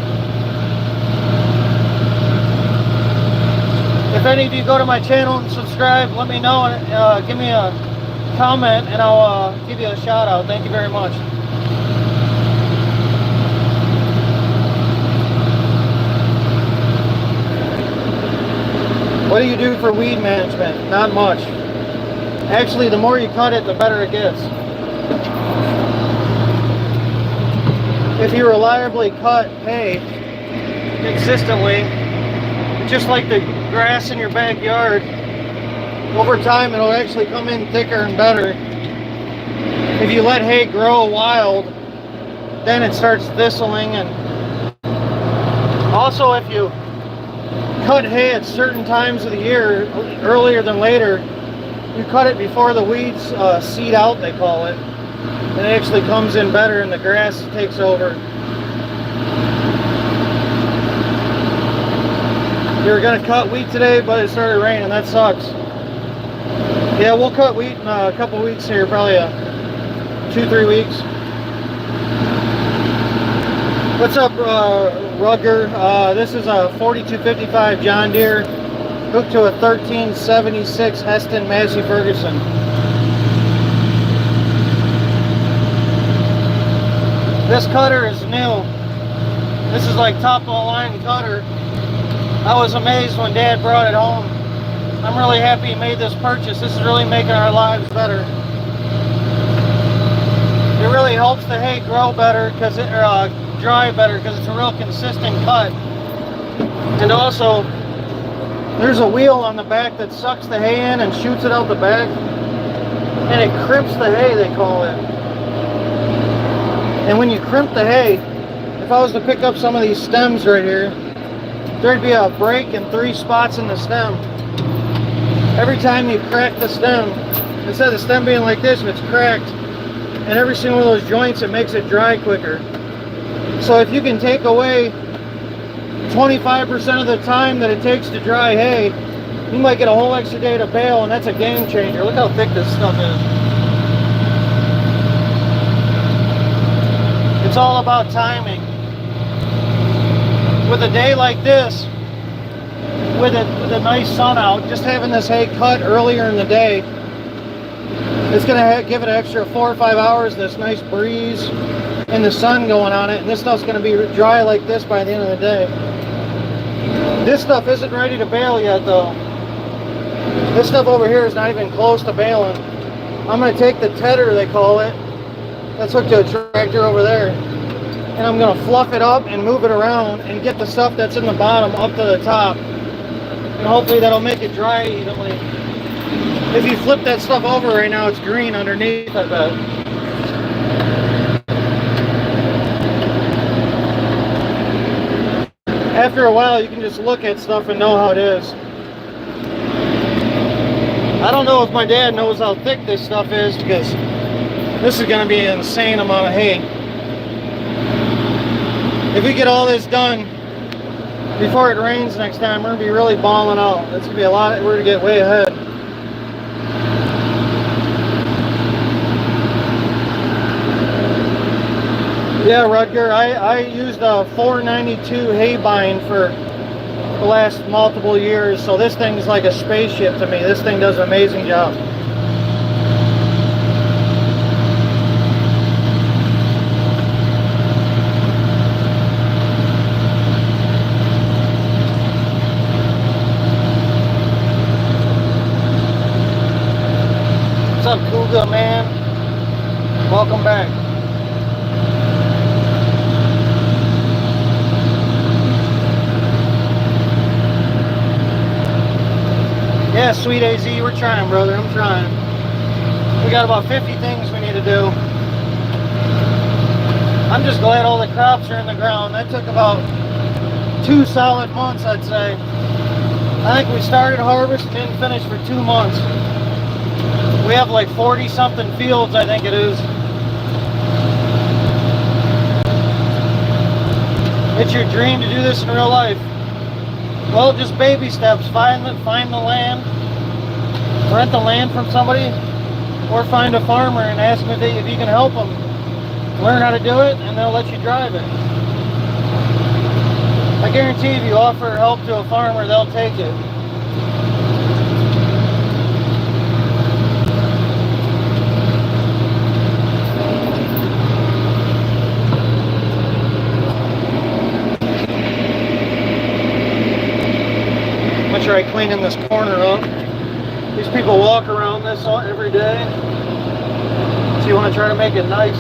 If any of you go to my channel and subscribe, let me know and give me a comment and I'll give you a shout out. Thank you very much. What do you do for weed management? Not much. Actually, the more you cut it, the better it gets. If you reliably cut hay consistently, just like the grass in your backyard, over time it'll actually come in thicker and better. If you let hay grow wild, then it starts thistling. And also, if you cut hay at certain times of the year, earlier than later, you cut it before the weeds seed out, they call it, and it actually comes in better and the grass takes over. We were going to cut wheat today, but it started raining. That sucks. Yeah, we'll cut wheat in a couple weeks here, probably 2-3 weeks. What's up, Rugger? This is a 4255 John Deere hooked to a 1376 Heston Massey Ferguson. This cutter is new. This is like top of the line cutter. I was amazed when Dad brought it home. I'm really happy he made this purchase. This is really making our lives better. It really helps the hay grow better, because it dry better, because it's a real consistent cut. And also, there's a wheel on the back that sucks the hay in and shoots it out the back, and it crimps the hay, they call it. And when you crimp the hay, if I was to pick up some of these stems right here, there'd be a break in 3 spots in the stem. Every time you crack the stem, instead of the stem being like this, it's cracked, and every single one of those joints, it makes it dry quicker. So if you can take away 25% of the time that it takes to dry hay, you might get a whole extra day to bale, and that's a game changer. Look how thick this stuff is. It's all about timing. With a day like this, with a nice sun out, just having this hay cut earlier in the day, it's going to give it an extra 4 or 5 hours, this nice breeze and the sun going on it, and this stuff's going to be dry like this by the end of the day. This stuff isn't ready to bale yet, though. This stuff over here is not even close to baling. I'm going to take the Teddder, they call it, that's hooked to a tractor over there, and I'm going to fluff it up and move it around and get the stuff that's in the bottom up to the top, and hopefully that'll make it dry evenly. If you flip that stuff over right now, it's green underneath, I bet. After a while, you can just look at stuff and know how it is. I don't know if my dad knows how thick this stuff is, because this is going to be an insane amount of hay. If we get all this done before it rains next time, we're going to be really balling out. It's going to be a lot. We're going to get way ahead. Yeah, Rutger, I used a 492 hay bind for the last multiple years, so this thing's like a spaceship to me. This thing does an amazing job. What's up, Kuga, man? Welcome back. Yeah, sweet AZ, we're trying, brother. I'm trying. We got about 50 things we need to do. I'm just glad all the crops are in the ground. That took about 2 solid months, I'd say. I think we started harvest and didn't finish for 2 months. We have like 40 something fields, I think it is. It's your dream to do this in real life. Well, just baby steps. Find the land, rent the land from somebody, or find a farmer and ask them if you can help them. Learn how to do it, and they'll let you drive it. I guarantee if you offer help to a farmer, they'll take it. Make sure I try cleaning this corner up. These people walk around this every day. So you want to try to make it nice.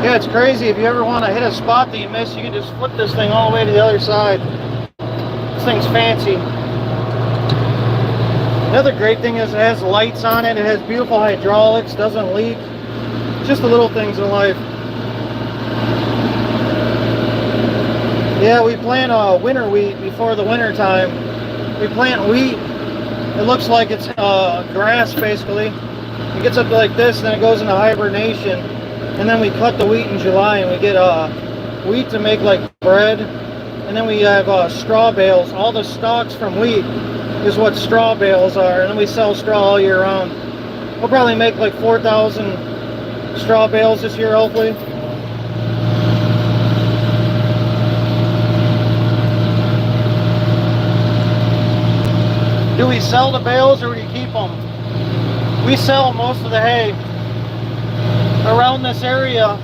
Yeah, it's crazy. If you ever want to hit a spot that you miss, you can just flip this thing all the way to the other side. This thing's fancy. Another great thing is it has lights on it. It has beautiful hydraulics, doesn't leak. Just the little things in life. Yeah, we plant winter wheat before the winter time. We plant wheat. It looks like it's grass basically. It gets up to like this, then it goes into hibernation. And then we cut the wheat in July and we get wheat to make like bread. And then we have straw bales. All the stalks from wheat is what straw bales are. And then we sell straw all year round. We'll probably make like 4,000 straw bales this year, hopefully. Do we sell the bales or do we keep them? We sell most of the hay. Around this area,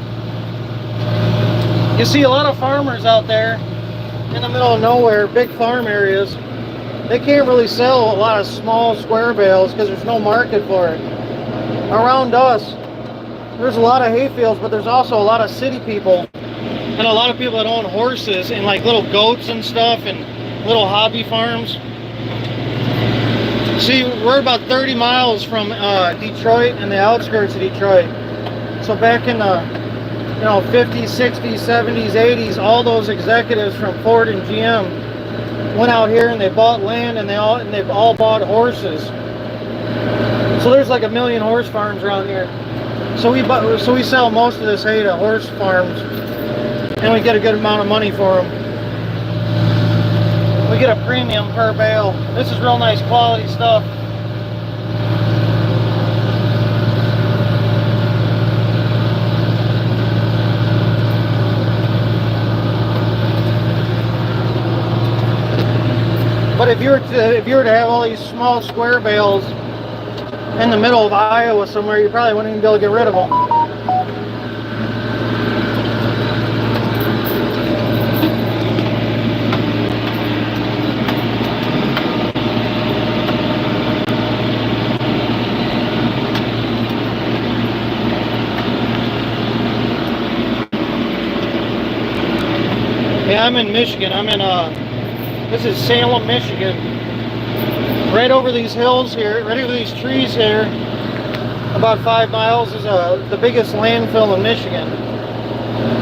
you see a lot of farmers out there in the middle of nowhere, big farm areas. They can't really sell a lot of small square bales because there's no market for it. Around us, there's a lot of hay fields, but there's also a lot of city people and a lot of people that own horses and like little goats and stuff and little hobby farms. See, we're about 30 miles from Detroit and the outskirts of Detroit. So back in the 50s, 60s, 70s, 80s, all those executives from Ford and GM went out here and they bought land and they've all bought horses. So there's like 1 million horse farms around here. So we sell most of this hay to horse farms and we get a good amount of money for them. We get a premium per bale. This is real nice quality stuff. But if you were to have all these small square bales in the middle of Iowa somewhere, you probably wouldn't even be able to get rid of them. Yeah, I'm in Michigan. I'm in this is Salem, Michigan. Right over these hills here, right over these trees here, about 5 miles is the biggest landfill in Michigan.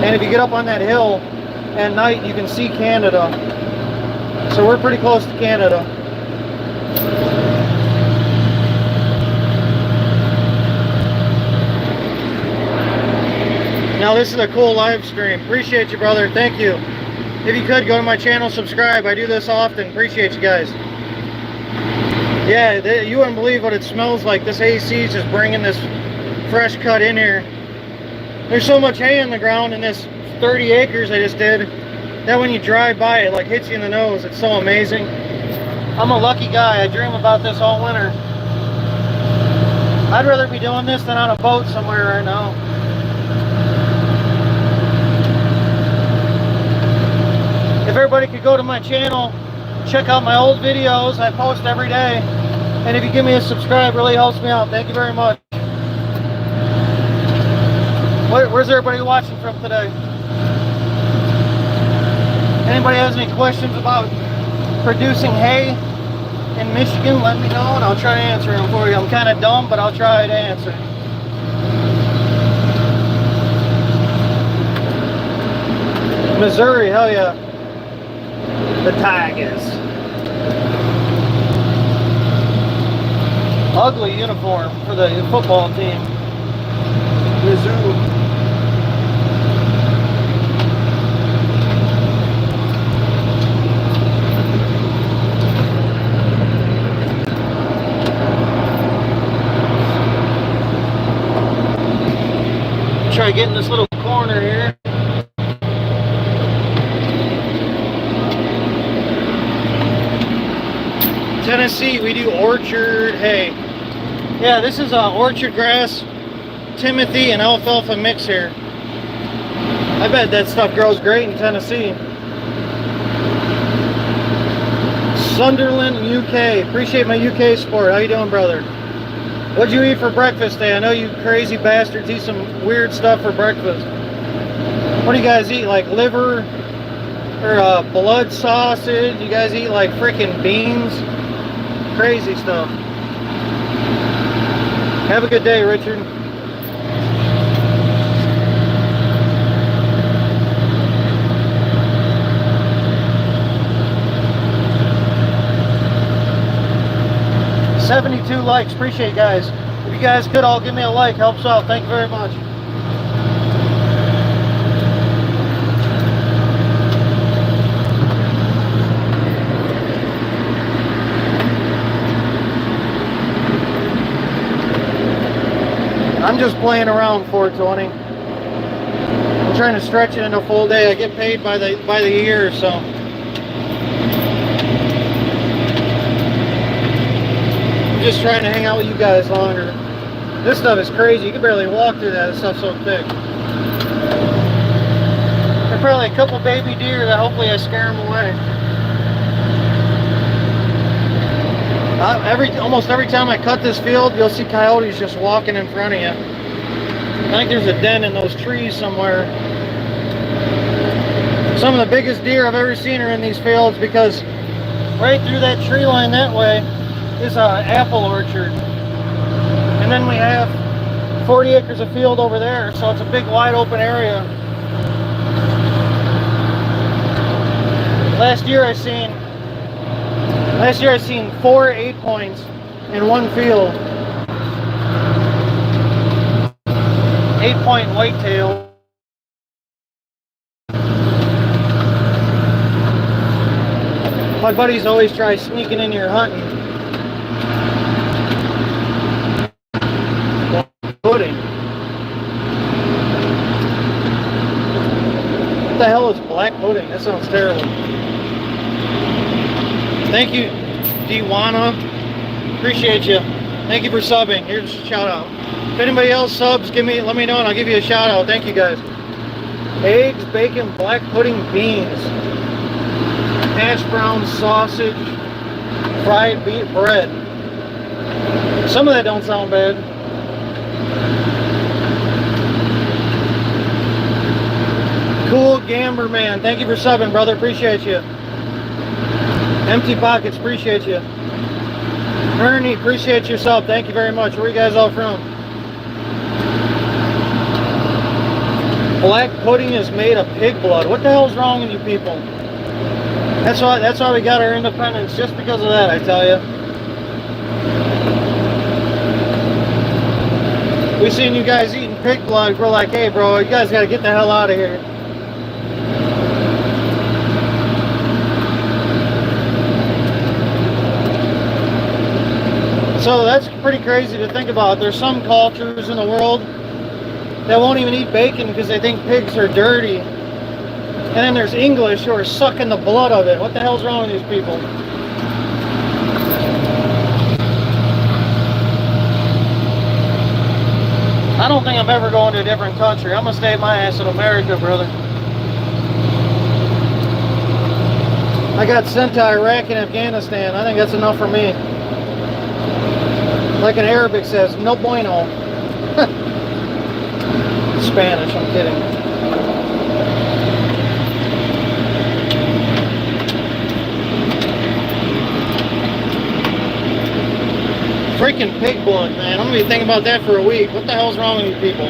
And if you get up on that hill at night, you can see Canada. So we're pretty close to Canada. Now this is a cool live stream. Appreciate you, brother. Thank you. If you could, go to my channel, subscribe. I do this often. Appreciate you guys. Yeah, you wouldn't believe what it smells like. This AC is just bringing this fresh cut in here. There's so much hay in the ground in this 30 acres I just did that when you drive by, it like hits you in the nose. It's so amazing. I'm a lucky guy. I dream about this all winter. I'd rather be doing this than on a boat somewhere right now. If everybody could go to my channel, check out my old videos. I post every day. And if you give me a subscribe, it really helps me out. Thank you very much. Where's everybody watching from today? Anybody has any questions about producing hay in Michigan, let me know and I'll try to answer them for you. I'm kind of dumb, but I'll try to answer. Missouri, hell yeah. The Tigers. Ugly uniform for the football team. Mizzou. Try getting this little corner here. Tennessee, we do orchard hay. Yeah, this is orchard grass. Timothy and alfalfa mix here. I bet that stuff grows great in Tennessee. Sunderland, UK. Appreciate my UK support. How you doing, brother? What'd you eat for breakfast today? I know you crazy bastards eat some weird stuff for breakfast. What do you guys eat? Like liver or blood sausage? You guys eat like freaking beans? Crazy stuff. Have a good day, Richard. $72 likes. Appreciate it, guys. If you guys could all give me a like, helps out. Thank you very much. I'm just playing around 420. I'm trying to stretch it into a full day. I get paid by the year, so. I'm just trying to hang out with you guys longer. This stuff is crazy. You can barely walk through that. This stuff's so thick. There's probably a couple baby deer that hopefully I scare them away. Almost every time I cut this field, you'll see coyotes just walking in front of you. I think there's a den in those trees somewhere. Some of the biggest deer I've ever seen are in these fields because right through that tree line that way is an apple orchard. And then we have 40 acres of field over there, so it's a big wide open area. Last year I seen 4 8-points in one field. 8-point whitetail. My buddies always try sneaking in here hunting. Pudding. What the hell is black pudding? That sounds terrible. Thank you, Dewana. Appreciate you. Thank you for subbing. Here's a shout out. If anybody else subs, let me know and I'll give you a shout out. Thank you guys. Eggs, bacon, black pudding, beans, hash brown sausage, fried beet bread. Some of that don't sound bad. Cool Gamber Man. Thank you for subbing, brother. Appreciate you. Empty Pockets, appreciate you. Ernie, appreciate yourself. Thank you very much. Where are you guys all from? Black pudding is made of pig blood. What the hell's wrong with you people? That's why we got our independence, just because of that, I tell you. We seen you guys eating pig blood. We're like, hey bro, you guys gotta get the hell out of here. So that's pretty crazy to think about. There's some cultures in the world that won't even eat bacon because they think pigs are dirty. And then there's English who are sucking the blood of it. What the hell's wrong with these people? I don't think I'm ever going to a different country. I'm gonna stay my ass in America, brother. I got sent to Iraq and Afghanistan. I think that's enough for me. Like in Arabic says, no bueno. Spanish, I'm kidding. Freaking pig blood, man. I'm gonna be thinking about that for a week. What the hell's wrong with you people?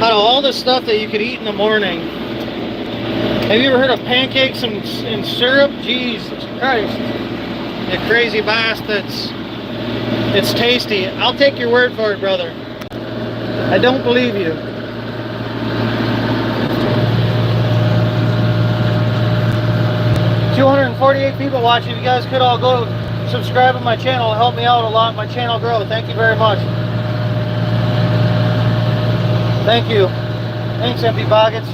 Out of all the stuff that you could eat in the morning, have you ever heard of pancakes and syrup? Jesus Christ. You crazy bastards. It's tasty. I'll take your word for it, brother. I don't believe you. $248 people watching. If you guys could all go subscribe to my channel, it'll help me out a lot. My channel grow. Thank you very much. Thank you. Thanks, Empty Pockets.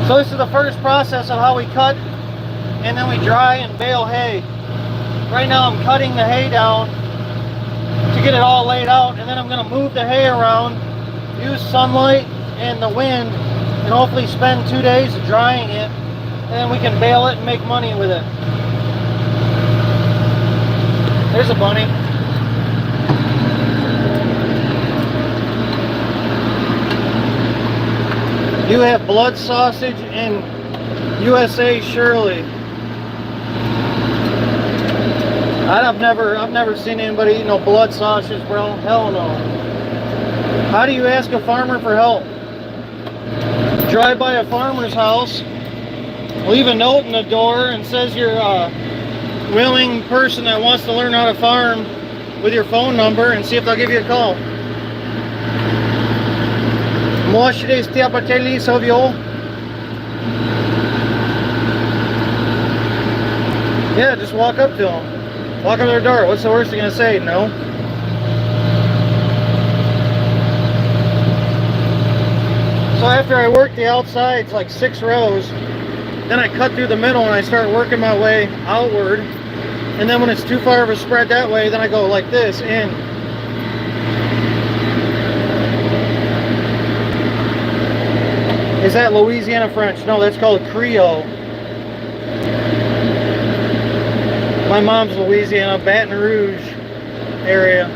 So this is the first process of how we cut and then we dry and bale hay. Right now I'm cutting the hay down to get it all laid out, and then I'm going to move the hay around, use sunlight and the wind, and hopefully spend 2 days drying it, and then we can bale it and make money with it. There's a bunny. You have blood sausage in USA, Shirley. I've never seen anybody eat no blood sausage, bro. Hell no. How do you ask a farmer for help? Drive by a farmer's house, leave a note in the door and says you're a willing person that wants to learn how to farm with your phone number, and see if they'll give you a call. Moi, je suis resté à Patelli, Sauvio. Yeah, just walk up to them. Walk up to their door. What's the worst they're going to say? No. So after I work the outsides like 6 rows, then I cut through the middle and I start working my way outward. And then when it's too far of a spread that way, then I go like this, in. Is that Louisiana French? No, that's called Creole. My mom's Louisiana, Baton Rouge area.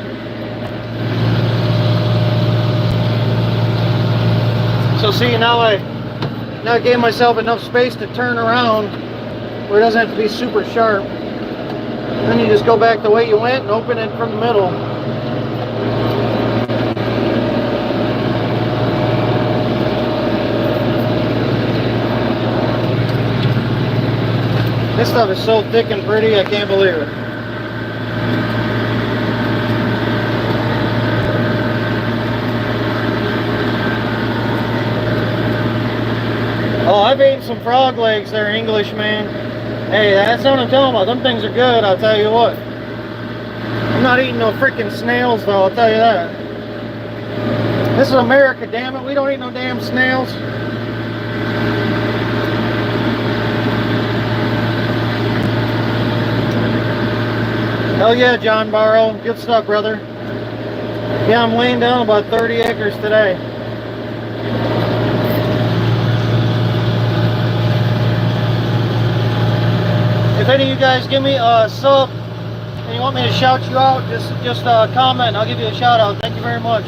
So see, now I gave myself enough space to turn around where it doesn't have to be super sharp. Then you just go back the way you went and open it from the middle. This stuff is so thick and pretty, I can't believe it. Oh, I've eaten some frog legs there, English man. Hey, that's what I'm talking about. Them things are good, I'll tell you what. I'm not eating no freaking snails though, I'll tell you that. This is America, damn it. We don't eat no damn snails. Hell yeah, John Barrow. Good stuff, brother. Yeah, I'm laying down about 30 acres today. If any of you guys give me a sub and you want me to shout you out, just comment and I'll give you a shout out. Thank you very much.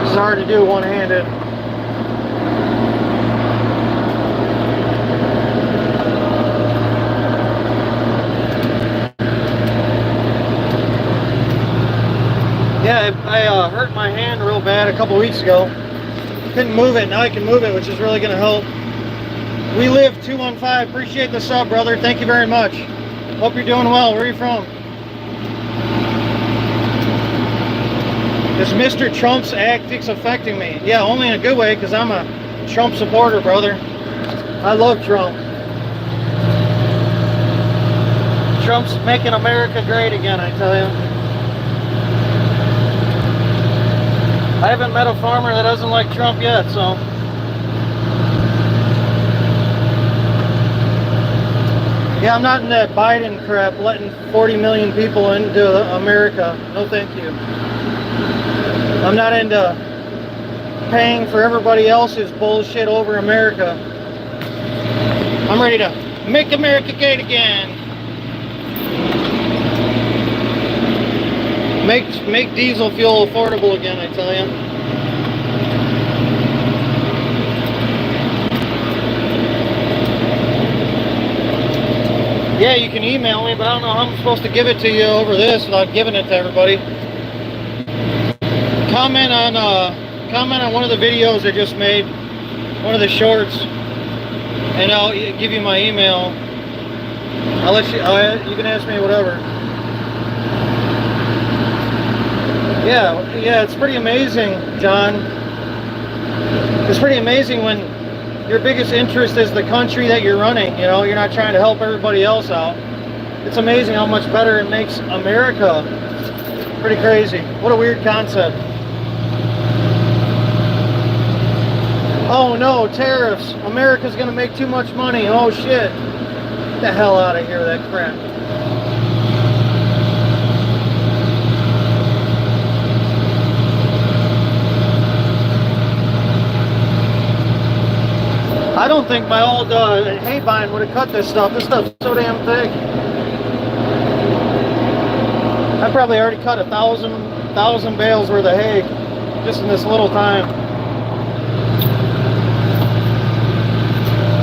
It's hard to do one-handed. Yeah, I hurt my hand real bad a couple weeks ago. Couldn't move it. Now I can move it, which is really going to help. We live 215. Appreciate the sub, brother. Thank you very much. Hope you're doing well. Where are you from? This Mr. Trump's antics affecting me. Yeah, only in a good way, because I'm a Trump supporter, brother. I love Trump. Trump's making America great again, I tell you. I haven't met a farmer that doesn't like Trump yet, so. Yeah, I'm not in that Biden crap, letting 40 million people into America. No, thank you. I'm not into paying for everybody else's bullshit over America. I'm ready to make America great again. Make diesel fuel affordable again, I tell you. Yeah, you can email me, but I don't know how I'm supposed to give it to you over this without giving it to everybody. Comment on one of the videos I just made, one of the shorts, and I'll give you my email. I'll let you. You can ask me whatever. Yeah, it's pretty amazing, John. It's pretty amazing when your biggest interest is the country that you're running. You know, you're not trying to help everybody else out. It's amazing how much better it makes America. Pretty crazy. What a weird concept. Oh no, tariffs. America's gonna make too much money. Oh shit. Get the hell out of here, that crap. I don't think my old hay vine would have cut this stuff. This stuff's so damn thick. I probably already cut 1,000 bales worth of hay just in this little time.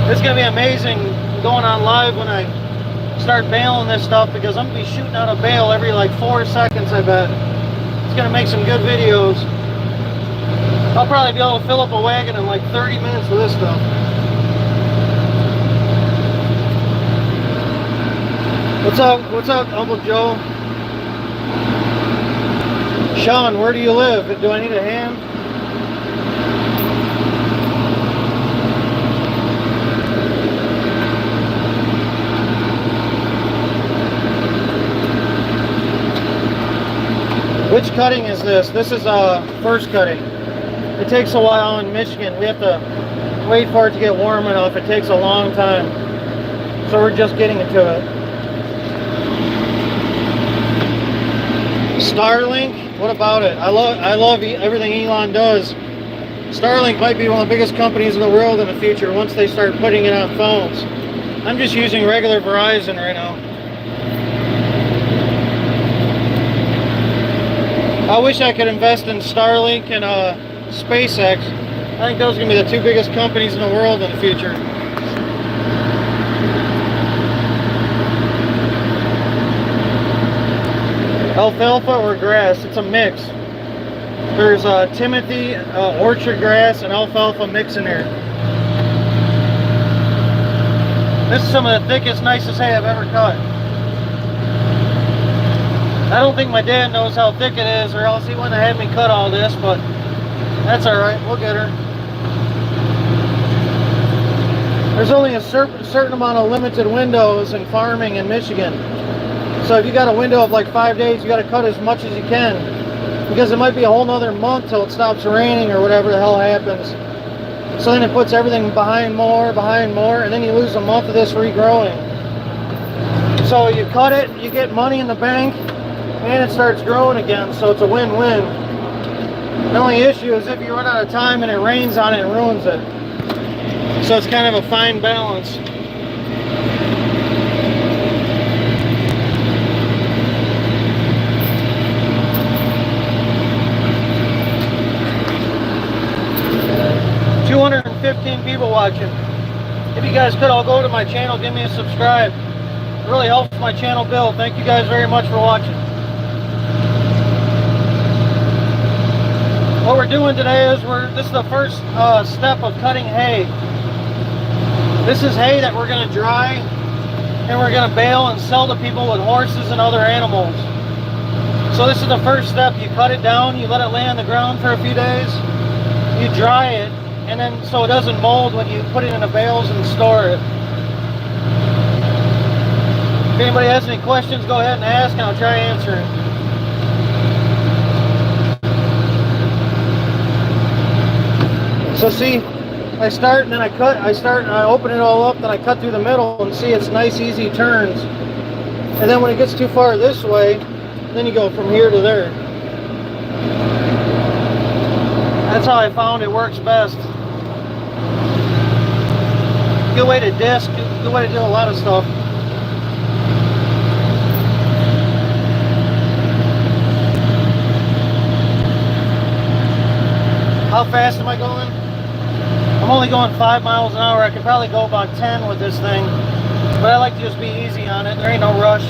It's gonna be amazing going on live when I start baling this stuff, because I'm gonna be shooting out a bale every like 4 seconds, I bet. It's gonna make some good videos. I'll probably be able to fill up a wagon in like 30 minutes with this stuff. What's up, Uncle Joe? Sean, where do you live? Do I need a hand? Which cutting is this? This is first cutting. It takes a while in Michigan. We have to wait for it to get warm enough. It takes a long time. So we're just getting into it. Starlink, what about it? I love everything Elon does. Starlink might be one of the biggest companies in the world in the future once they start putting it on phones. I'm just using regular Verizon right now. I wish I could invest in Starlink and SpaceX. I think those are going to be the two biggest companies in the world in the future. Alfalfa or grass, it's a mix. There's Timothy, orchard grass, and alfalfa mix in there. This is some of the thickest, nicest hay I've ever cut. I don't think my dad knows how thick it is, or else he wouldn't have had me cut all this, but that's alright, we'll get her. There's only a certain amount of limited windows in farming in Michigan. So if you got a window of like 5 days, you got to cut as much as you can, because it might be a whole nother month till it stops raining or whatever the hell happens. So then it puts everything behind more, and then you lose a month of this regrowing. So you cut it, you get money in the bank, and it starts growing again, so it's a win-win. The only issue is if you run out of time and it rains on it and ruins it. So it's kind of a fine balance. $215 people watching. If you guys could all go to my channel, give me a subscribe. It really helps my channel build. Thank you guys very much for watching. What we're doing today is this is the first step of cutting hay. This is hay that we're going to dry, and we're going to bale and sell to people with horses and other animals. So this is the first step. You cut it down, you let it lay on the ground for a few days, you dry it, and then so it doesn't mold when you put it in the bales and store it. If anybody has any questions, go ahead and ask, and I'll try answering. So see, I start and then I cut, I open it all up, then I cut through the middle, and see, it's nice easy turns. And then when it gets too far this way, then you go from here to there. That's how I found it works best. Good way to disc, good way to do a lot of stuff. How fast am I going? I'm only going 5 miles an hour. I could probably go about 10 with this thing, but I like to just be easy on it. There ain't no rush.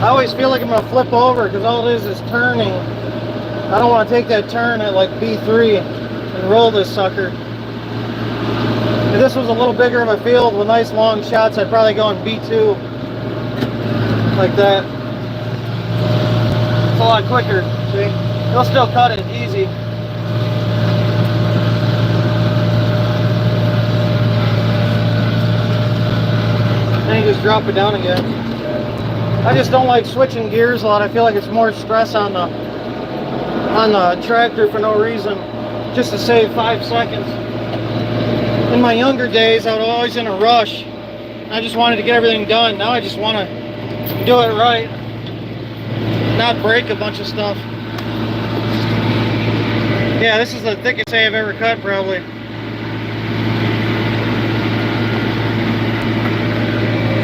I always feel like I'm gonna flip over because all it is turning. I don't want to take that turn at like B3 and roll this sucker. If this was a little bigger of a field with nice long shots, I'd probably go in B2 like that. It's a lot quicker, see? It'll still cut it easy. Then you just drop it down again. I just don't like switching gears a lot. I feel like it's more stress on the tractor for no reason. just to save 5 seconds. In my younger days, I was always in a rush. I just wanted to get everything done. Now I just want to do it right, not break a bunch of stuff. Yeah, this is the thickest hay I've ever cut, probably.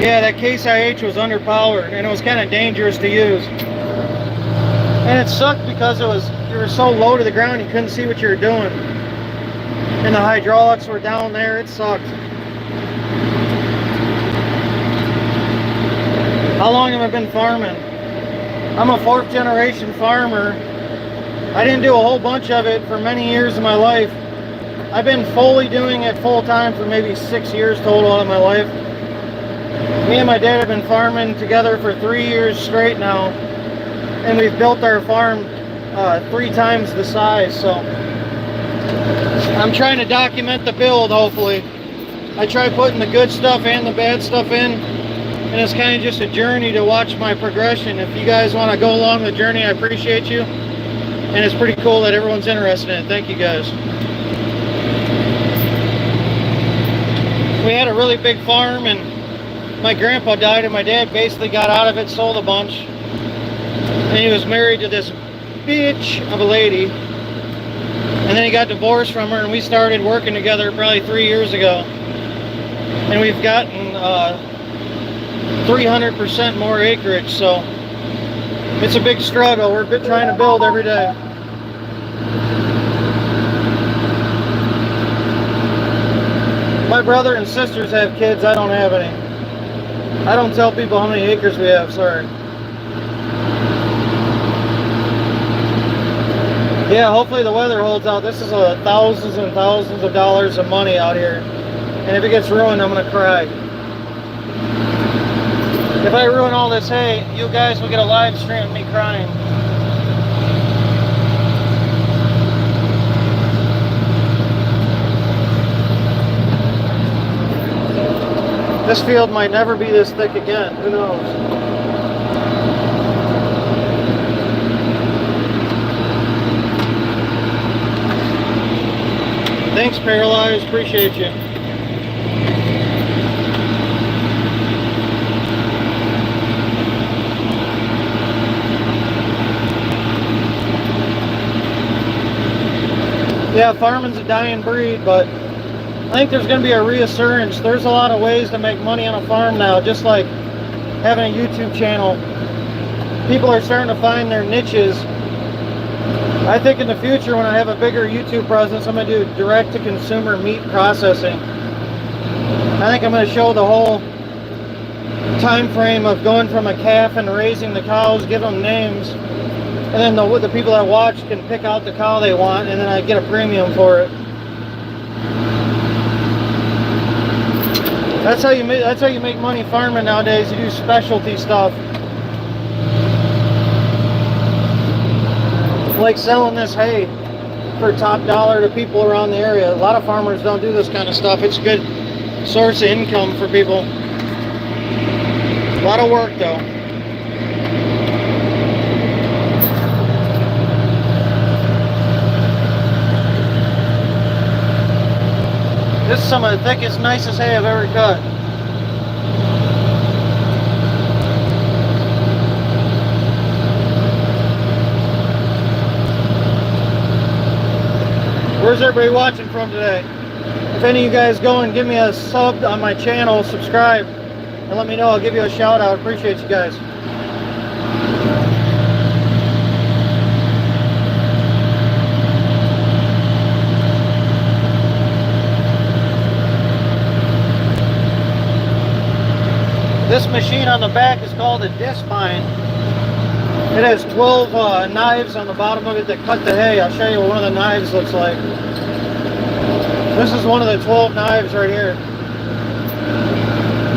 Yeah, that Case IH was underpowered, and it was kind of dangerous to use. And it sucked because you were so low to the ground you couldn't see what you were doing. And the hydraulics were down there. It sucked. How long have I been farming? I'm a 4th generation farmer. I didn't do a whole bunch of it for many years of my life. I've been fully doing it full time for maybe 6 years total out of my life. Me and my dad have been farming together for 3 years straight now, and we've built our farm 3 times the size. So I'm trying to document the build. Hopefully I try putting the good stuff and the bad stuff in, and it's kind of just a journey to watch my progression. If you guys want to go along the journey, I appreciate you, and it's pretty cool that everyone's interested in it. Thank you guys. We had a really big farm, and my grandpa died, and my dad basically got out of it, sold a bunch, and he was married to this bitch of a lady, and then he got divorced from her, and we started working together probably 3 years ago, and we've gotten 300% more acreage. So it's a big struggle. We're trying to build every day. My brother and sisters have kids. I don't have any. I don't tell people how many acres we have, sorry. Yeah, hopefully the weather holds out. This is thousands and thousands of dollars of money out here. And if it gets ruined, I'm going to cry. If I ruin all this hay, you guys will get a live stream of me crying. This field might never be this thick again. Who knows? Thanks, Paralyzed. Appreciate you. Yeah, farming's a dying breed, but I think there's going to be a resurgence. There's a lot of ways to make money on a farm now, just like having a YouTube channel. People are starting to find their niches. I think in the future, when I have a bigger YouTube presence, I'm going to do direct-to-consumer meat processing. I think I'm going to show the whole time frame of going from a calf and raising the cows, give them names, and then the people that watch can pick out the cow they want, and then I get a premium for it. That's how you make money farming nowadays. You do specialty stuff, like selling this hay for top dollar to people around the area. A lot of farmers don't do this kind of stuff. It's a good source of income for people. A lot of work though. This is some of the thickest, nicest hay I've ever cut. Where's everybody watching from today? If any of you guys go and give me a sub on my channel, subscribe, and let me know. I'll give you a shout out. Appreciate you guys. This machine on the back is called a disc spine. It has 12 knives on the bottom of it that cut the hay. I'll show you what one of the knives looks like. This is one of the 12 knives right here.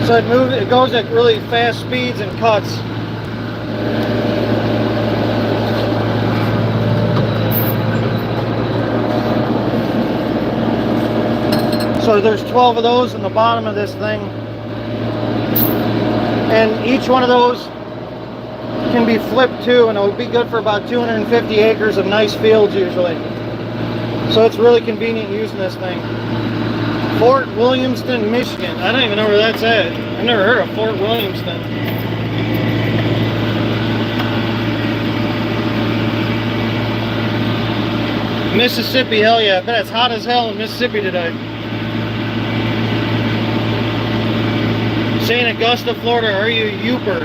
So it goes at really fast speeds and cuts. So there's 12 of those in the bottom of this thing. And each one of those can be flipped too, and it would be good for about 250 acres of nice fields usually. So it's really convenient using this thing. Fort Williamston, Michigan. I don't even know where that's at. I've never heard of Fort Williamston. Mississippi, hell yeah. I bet it's hot as hell in Mississippi today. St. Augusta, Florida. Are you Youper?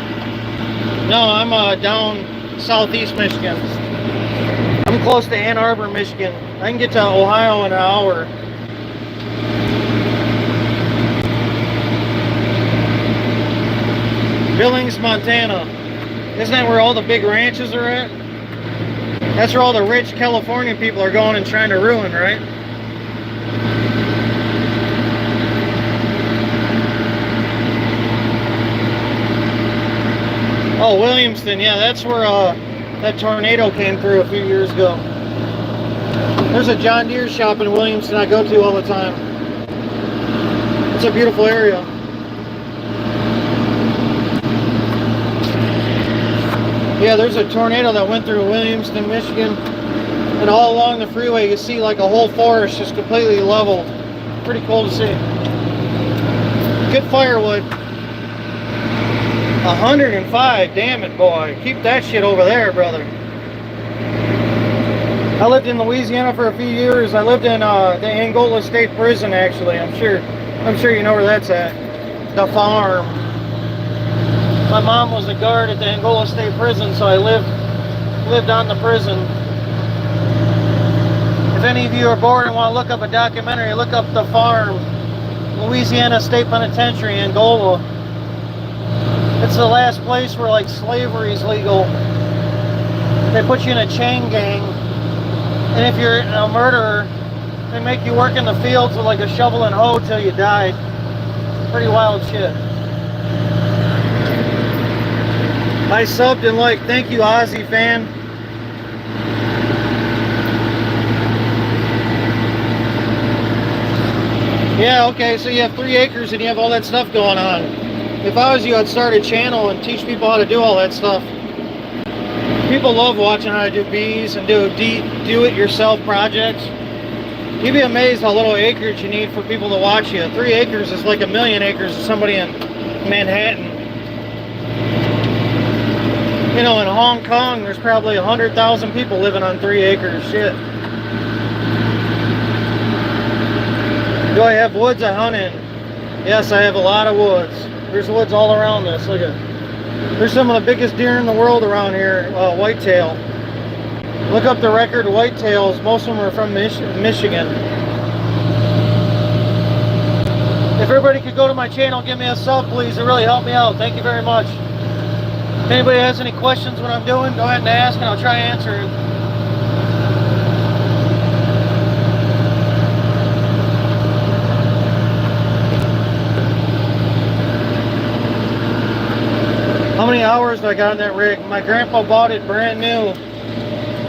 No, I'm down southeast Michigan. I'm close to Ann Arbor, Michigan. I can get to Ohio in an hour. Billings, Montana. Isn't that where all the big ranches are at? That's where all the rich California people are going and trying to ruin, right? Oh, Williamston, yeah, that's where that tornado came through a few years ago. There's a John Deere shop in Williamston I go to all the time. It's a beautiful area. Yeah, there's a tornado that went through Williamston, Michigan, and all along the freeway you see like a whole forest just completely leveled. Pretty cool to see. Good firewood. 105, damn it, boy. Keep that shit over there, brother. I lived in Louisiana for a few years. I lived in the Angola State Prison, actually. I'm sure you know where that's at. The farm. My mom was a guard at the Angola State Prison, so I lived on the prison. If any of you are bored and want to look up a documentary, look up The Farm, Louisiana State Penitentiary, Angola. It's the last place where like slavery is legal. They put you in a chain gang, and if you're a murderer, they make you work in the fields with like a shovel and hoe till you die. Pretty wild shit. I subbed and liked. Thank you, Ozzy fan. Yeah, okay, so you have 3 acres and you have all that stuff going on. If I was you, I'd start a channel and teach people how to do all that stuff. People love watching how to do bees and do it-yourself projects. You'd be amazed how little acreage you need for people to watch you. 3 acres is like 1,000,000 acres to somebody in Manhattan. You know, in Hong Kong, there's probably 100,000 people living on 3 acres. Shit. Do I have woods I hunt in? Yes, I have a lot of woods. There's woods all around this. Look at. There's some of the biggest deer in the world around here. Whitetail. Look up the record whitetails. Most of them are from Michigan. If everybody could go to my channel, give me a sub, please. It really helped me out. Thank you very much. If anybody has any questions what I'm doing, go ahead and ask, and I'll try to answer it. How many hours do I got on that rig? My grandpa bought it brand new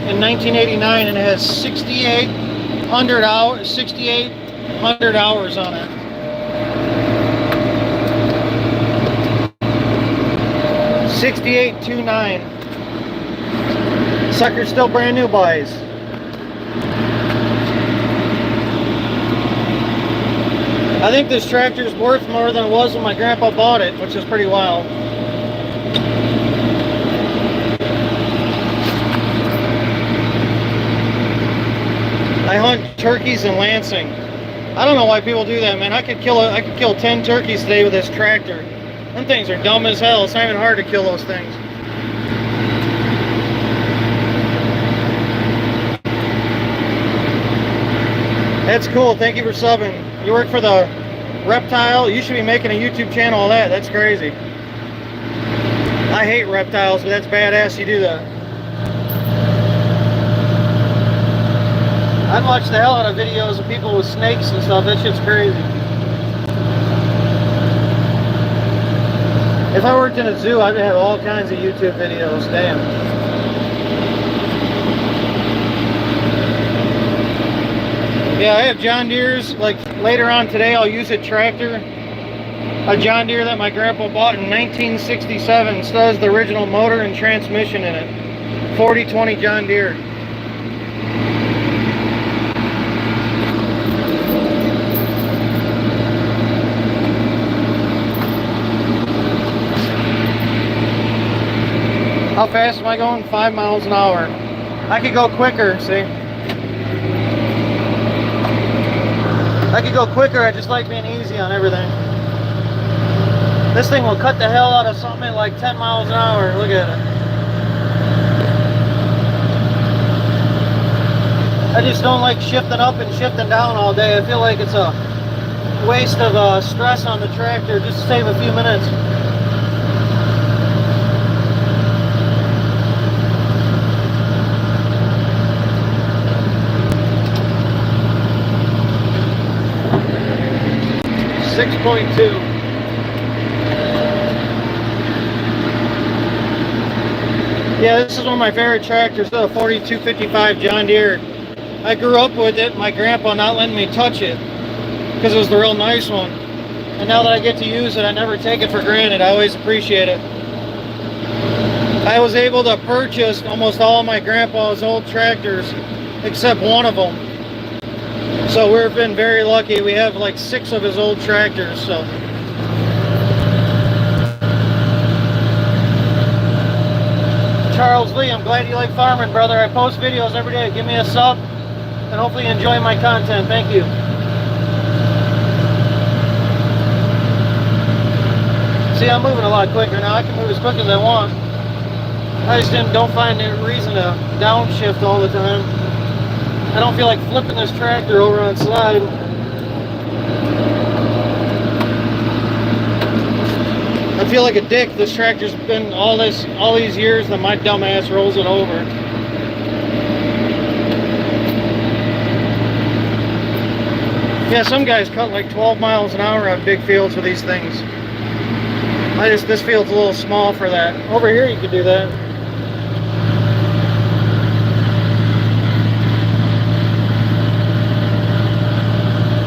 in 1989, and it has 6,800 hours. 6,800 hours on it. $68,299. Sucker's still brand new, boys. I think this tractor's worth more than it was when my grandpa bought it, which is pretty wild. I hunt turkeys in Lansing. I don't know why people do that, man. I could kill 10 turkeys today with this tractor. Them things are dumb as hell. It's not even hard to kill those things. That's cool. Thank you for subbing. You work for the reptile? You should be making a YouTube channel on that. That's crazy. I hate reptiles, but that's badass you do that. I'd watch the hell out of videos of people with snakes and stuff. That shit's crazy. If I worked in a zoo, I'd have all kinds of YouTube videos. Damn. Yeah, I have John Deere's. Like later on today, I'll use a tractor. A John Deere that my grandpa bought in 1967. Still has the original motor and transmission in it. 4020 John Deere. How fast am I going? 5 miles an hour. I could go quicker, see? I could go quicker, I just like being easy on everything. This thing will cut the hell out of something at like 10 miles an hour. Look at it. I just don't like shifting up and shifting down all day. I feel like it's a waste of stress on the tractor just to save a few minutes. .2. Yeah, this is one of my favorite tractors, the 4255 John Deere. I grew up with it, my grandpa not letting me touch it because it was the real nice one. And now that I get to use it, I never take it for granted. I always appreciate it. I was able to purchase almost all of my grandpa's old tractors except one of them. So we've been very lucky. We have like 6 of his old tractors. So Charles Lee, I'm glad you like farming, brother. I post videos every day. Give me a sub and hopefully you enjoy my content. Thank you. See, I'm moving a lot quicker now. I can move as quick as I want. I just don't find a reason to downshift all the time. I don't feel like flipping this tractor over on its side. I feel like a dick. This tractor's been all these years that my dumb ass rolls it over. Yeah, some guys cut like 12 miles an hour on big fields with these things. This field's a little small for that. Over here you could do that.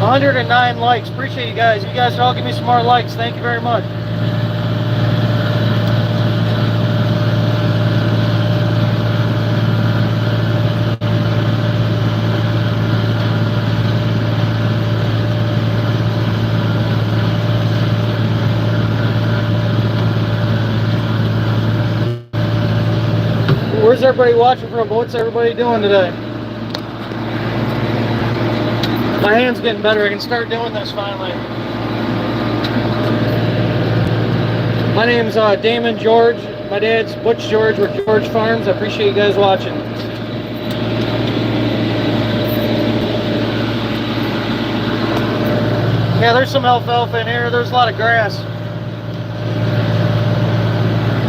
$109 likes. Appreciate you guys. You guys all give me some more likes. Thank you very much. Where's everybody watching from? What's everybody doing today? My hand's getting better. I can start doing this finally. My name's Damon George. My dad's Butch George with George Farms. I appreciate you guys watching. Yeah, there's some alfalfa in here. There's a lot of grass.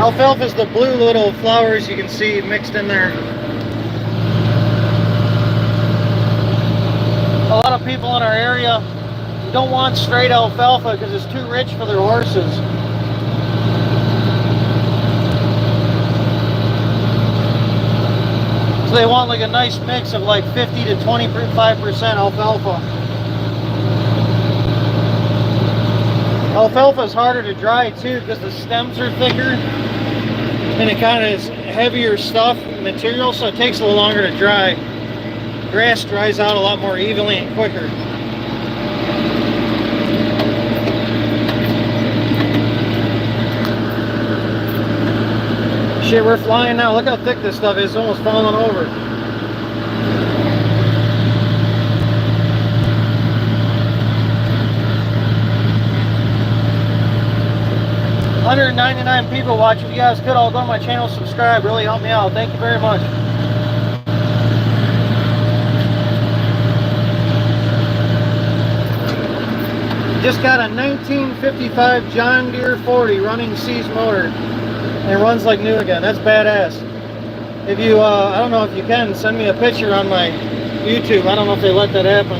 Alfalfa is the blue little flowers you can see mixed in there. A lot of people in our area don't want straight alfalfa because it's too rich for their horses. So they want like a nice mix of like 50 to 25% alfalfa. Alfalfa is harder to dry too because the stems are thicker and it kind of is heavier stuff material, so it takes a little longer to dry. Grass dries out a lot more evenly and quicker. Shit, we're flying now. Look how thick this stuff is. It's almost falling over. $199 people watching. If you guys could all go to my channel, subscribe. Really help me out. Thank you very much. Just got a 1955 John Deere 40 running C's motor. And it runs like new again. That's badass. If you, I don't know if you can, send me a picture on my YouTube. I don't know if they let that happen.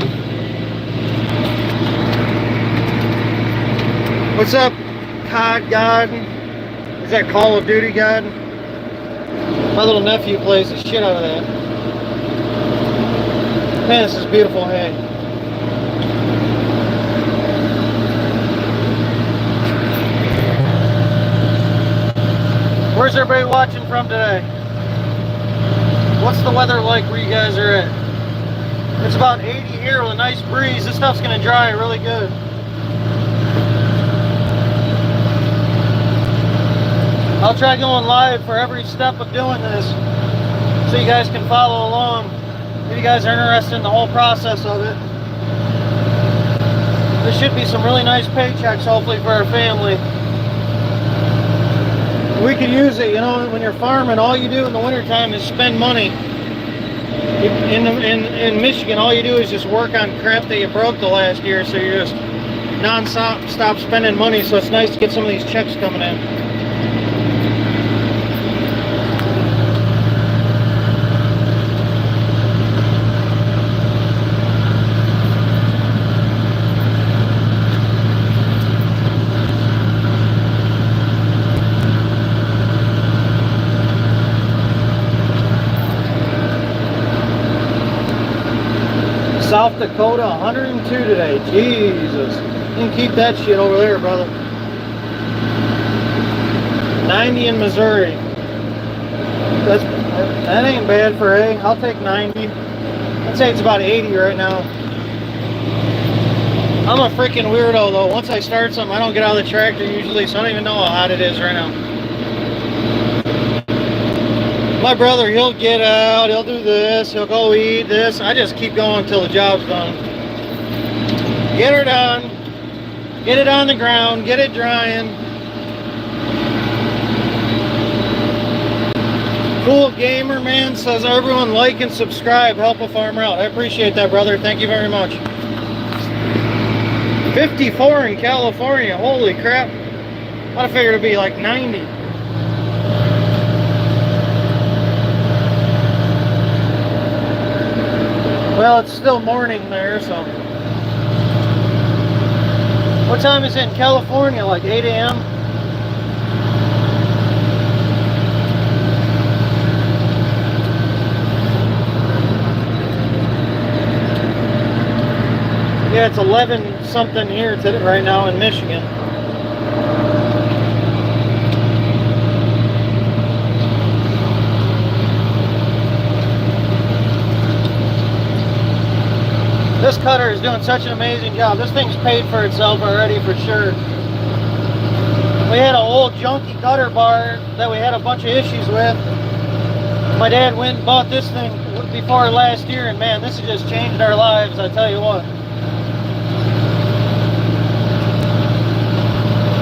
What's up, COD God? Is that Call of Duty God? My little nephew plays the shit out of that. Man, this is beautiful hay. Where's everybody watching from today? What's the weather like where you guys are at? It's about 80 here with a nice breeze. This stuff's gonna dry really good. I'll try going live for every step of doing this so you guys can follow along if you guys are interested in the whole process of it. There should be some really nice paychecks hopefully for our family. We could use it, you know, when you're farming, all you do in the wintertime is spend money. In Michigan, all you do is just work on crap that you broke the last year, so you're just non-stop spending money, so it's nice to get some of these checks coming in. South Dakota, 102 today. Jesus. You can keep that shit over there, brother. 90 in Missouri. That ain't bad for A. I'll take 90. I'd say it's about 80 right now. I'm a freaking weirdo though. Once I start something, I don't get out of the tractor usually, so I don't even know how hot it is right now. My brother, he'll get out, he'll do this, he'll go eat this. I just keep going until the job's done. Get her done. Get it on the ground. Get it drying. Cool Gamer Man says, everyone like and subscribe. Help a farmer out. I appreciate that, brother. Thank you very much. 54 in California. Holy crap. I'd have figured it'd be like 90. Well, it's still morning there, so. What time is it in California? Like 8 a.m.? Yeah, it's 11 something here today, right now in Michigan. This cutter is doing such an amazing job. This thing's paid for itself already for sure. We had an old junky cutter bar that we had a bunch of issues with. My dad went and bought this thing before last year, and man, this has just changed our lives, I tell you what.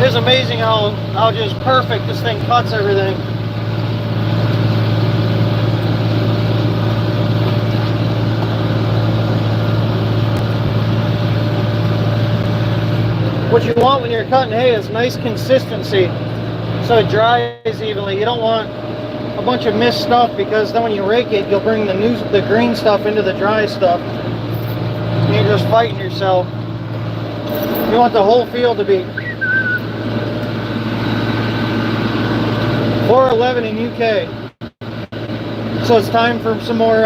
It's amazing how just perfect this thing cuts everything. What you want when you're cutting hay is nice consistency so it dries evenly. You don't want a bunch of mist stuff, because then when you rake it, you'll bring the green stuff into the dry stuff. And you're just fighting yourself. You want the whole field to be 4:11 in UK. So it's time for some more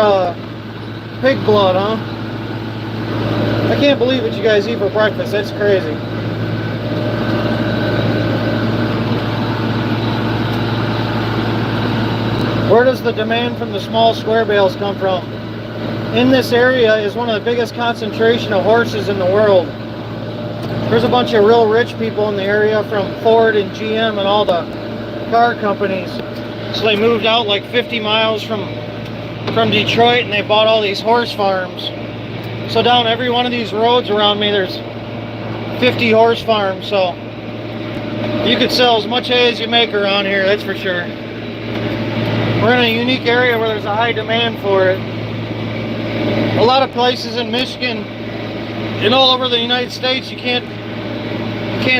pig blood, huh? I can't believe what you guys eat for breakfast. That's crazy. Where does the demand from the small square bales come from? In this area is one of the biggest concentration of horses in the world. There's a bunch of real rich people in the area from Ford and GM and all the car companies. So they moved out like 50 miles from Detroit, and they bought all these horse farms. So down every one of these roads around me, there's 50 horse farms. So you could sell as much hay as you make around here, that's for sure. We're in a unique area where there's a high demand for it. A lot of places in Michigan and all over the United States, you can't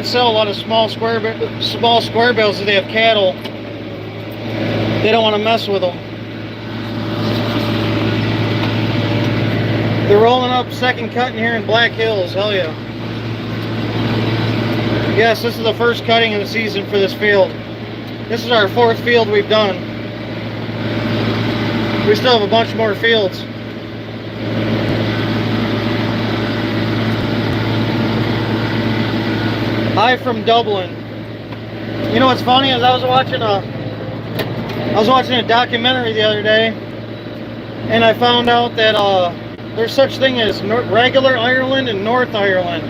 sell a lot of small square bales if they have cattle. They don't want to mess with them. They're rolling up second cutting here in Black Hills. Hell yeah. Yes, this is the first cutting of the season for this field. This is our 4th field we've done. We still have a bunch more fields. Hi from Dublin. You know what's funny is I was watching a documentary the other day, and I found out that there's such thing as regular Ireland and North Ireland.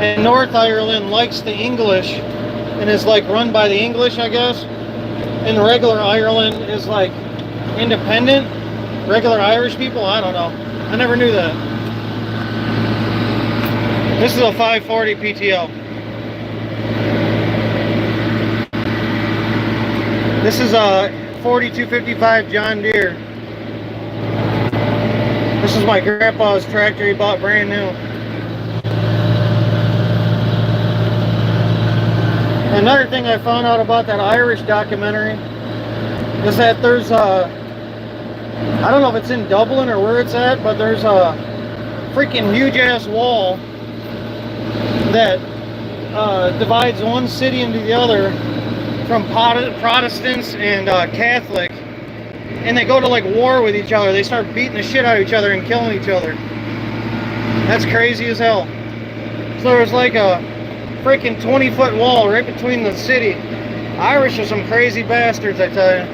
And North Ireland likes the English and is like run by the English, I guess. and regular Ireland is like independent. Regular Irish people, I don't know. I never knew that. This is a 540 PTO. This is a 4255 John Deere. This is my grandpa's tractor he bought brand new. Another thing I found out about that Irish documentary is that there's a, I don't know if it's in Dublin or where it's at, but there's a freaking huge ass wall that divides one city into the other from Protestants and Catholic, and they go to like war with each other. They start beating the shit out of each other and killing each other. That's crazy as hell. So there's like a freaking 20-foot wall right between the city. Irish are some crazy bastards, I tell you.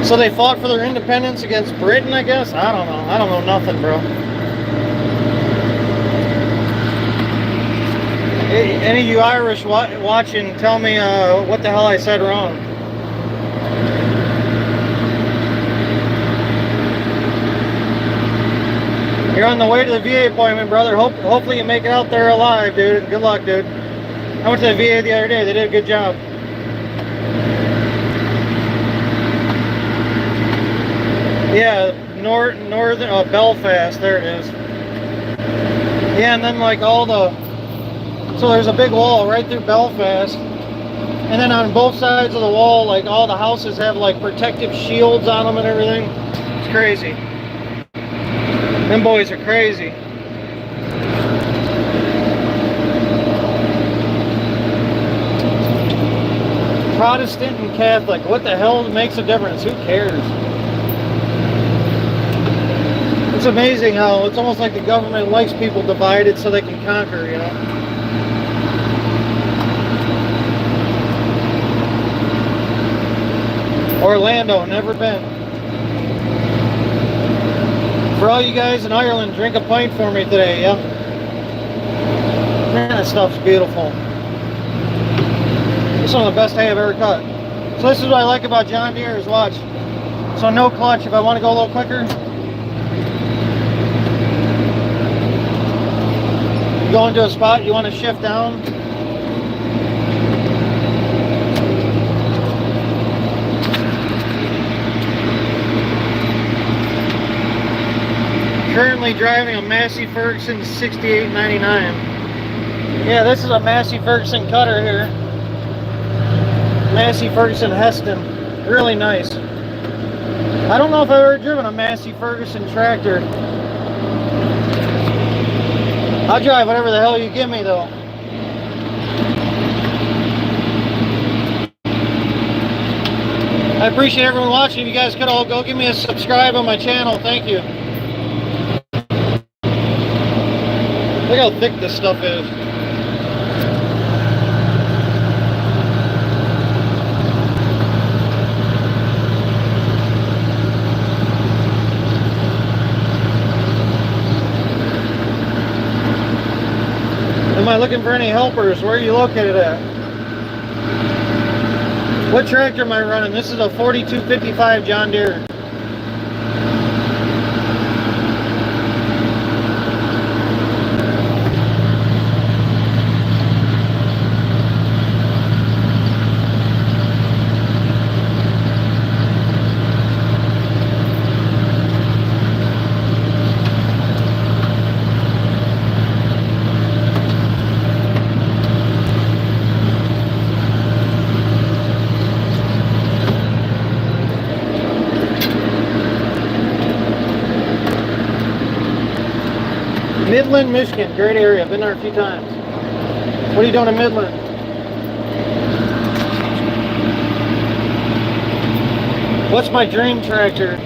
So they fought for their independence against Britain, I guess? I don't know. I don't know nothing, bro. Any of you Irish watching, tell me what the hell I said wrong. You're on the way to the VA appointment, brother. Hopefully you make it out there alive, dude. Good luck, dude. I went to the VA the other day. They did a good job. Yeah, northern Belfast. There it is. Yeah, and then like all the, so there's a big wall right through Belfast, and then on both sides of the wall, like all the houses have like protective shields on them and everything. It's crazy. Them boys are crazy. Protestant and Catholic. What the hell makes a difference? Who cares? It's amazing how it's almost like the government likes people divided so they can conquer, you know? Orlando, never been. For all you guys in Ireland, drink a pint for me today, yeah? Man, that stuff's beautiful. This is one of the best hay I've ever cut. So this is what I like about John Deere is watch. So no clutch if I want to go a little quicker. Go into a spot, you want to shift down. Currently driving a Massey Ferguson 6899. Yeah, this is a Massey Ferguson cutter here. Massey Ferguson Heston. Really nice. I don't know if I've ever driven a Massey Ferguson tractor. I'll drive whatever the hell you give me though. I appreciate everyone watching. If you guys could all go give me a subscribe on my channel. Thank you. Look how thick this stuff is. Am I looking for any helpers? Where are you located at? What tractor am I running? This is a 4255 John Deere. Midland, Michigan, great area. I've been there a few times. What are you doing in Midland? What's my dream tractor?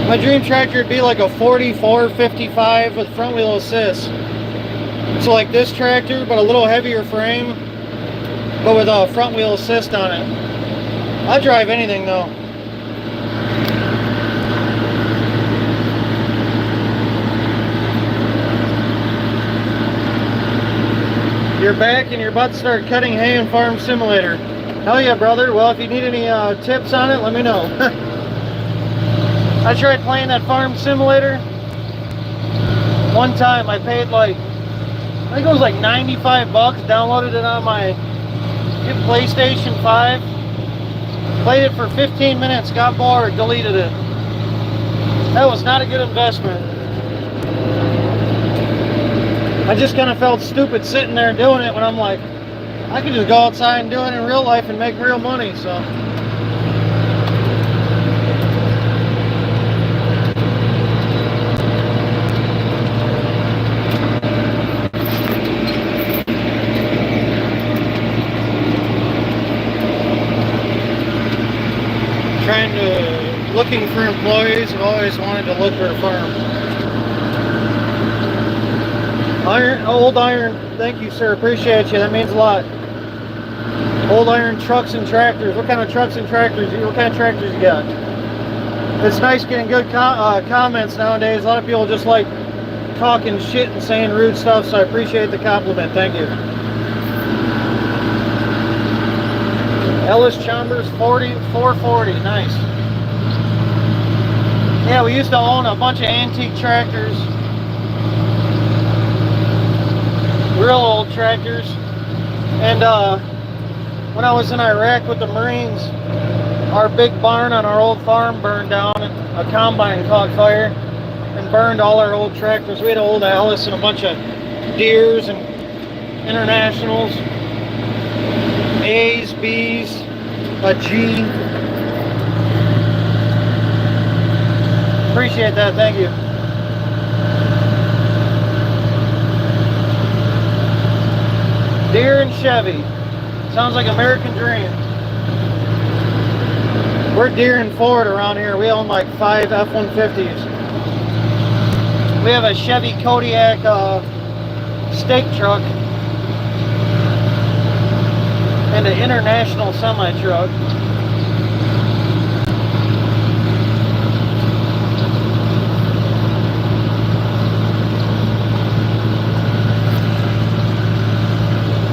My dream tractor would be like a 4455 with front wheel assist. So like this tractor, but a little heavier frame, but with a front wheel assist on it. I'll drive anything though. Your back and your butt start cutting hay in Farm Simulator. Hell yeah, brother. Well, if you need any tips on it, let me know. I tried playing that Farm Simulator. One time I paid like, I think it was like 95 bucks, downloaded it on my PlayStation 5. Played it for 15 minutes, got bored, deleted it. That was not a good investment. I just kind of felt stupid sitting there doing it when I'm like, I could just go outside and do it in real life and make real money, so. Looking for employees. I've always wanted to look for a farm. Old Iron, thank you, sir. Appreciate you. That means a lot. Old Iron trucks and tractors. What kind of trucks and tractors? What kind of tractors you got? It's nice getting good comments nowadays. A lot of people just like talking shit and saying rude stuff, so I appreciate the compliment. Thank you. Ellis Chambers 440. Nice. Yeah, we used to own a bunch of antique tractors. Real old tractors. And when I was in Iraq with the Marines, our big barn on our old farm burned down. A combine caught fire and burned all our old tractors. We had an old Alice and a bunch of Deers and Internationals, A's, B's, a G. Appreciate that, thank you. Deere and Chevy. Sounds like American dream. We're Deere and Ford around here. We own like 5 F-150s. We have a Chevy Kodiak stake truck and an International semi-truck.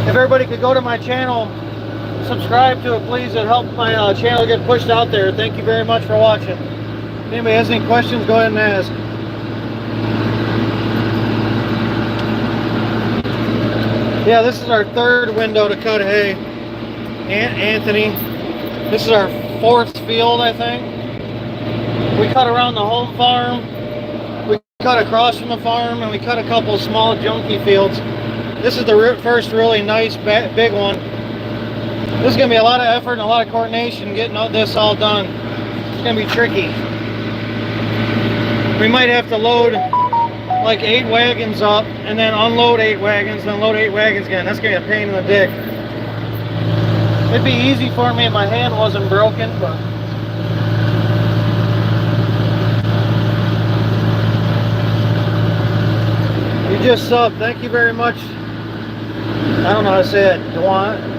If everybody could go to my channel, subscribe to it, please. It helps my channel get pushed out there. Thank you very much for watching. If anybody has any questions, go ahead and ask. Yeah, this is our 3rd window to cut hay. Anthony, this is our 4th field, I think. We cut around the home farm, we cut across from the farm, and we cut a couple small junky fields. This is the first really nice big one. This is going to be a lot of effort and a lot of coordination getting this all done. It's going to be tricky. We might have to load like 8 wagons up and then unload 8 wagons, then load 8 wagons again. That's going to be a pain in the dick. It'd be easy for me if my hand wasn't broken, but you just subbed. Thank you very much. I don't know how to say it. Dwan.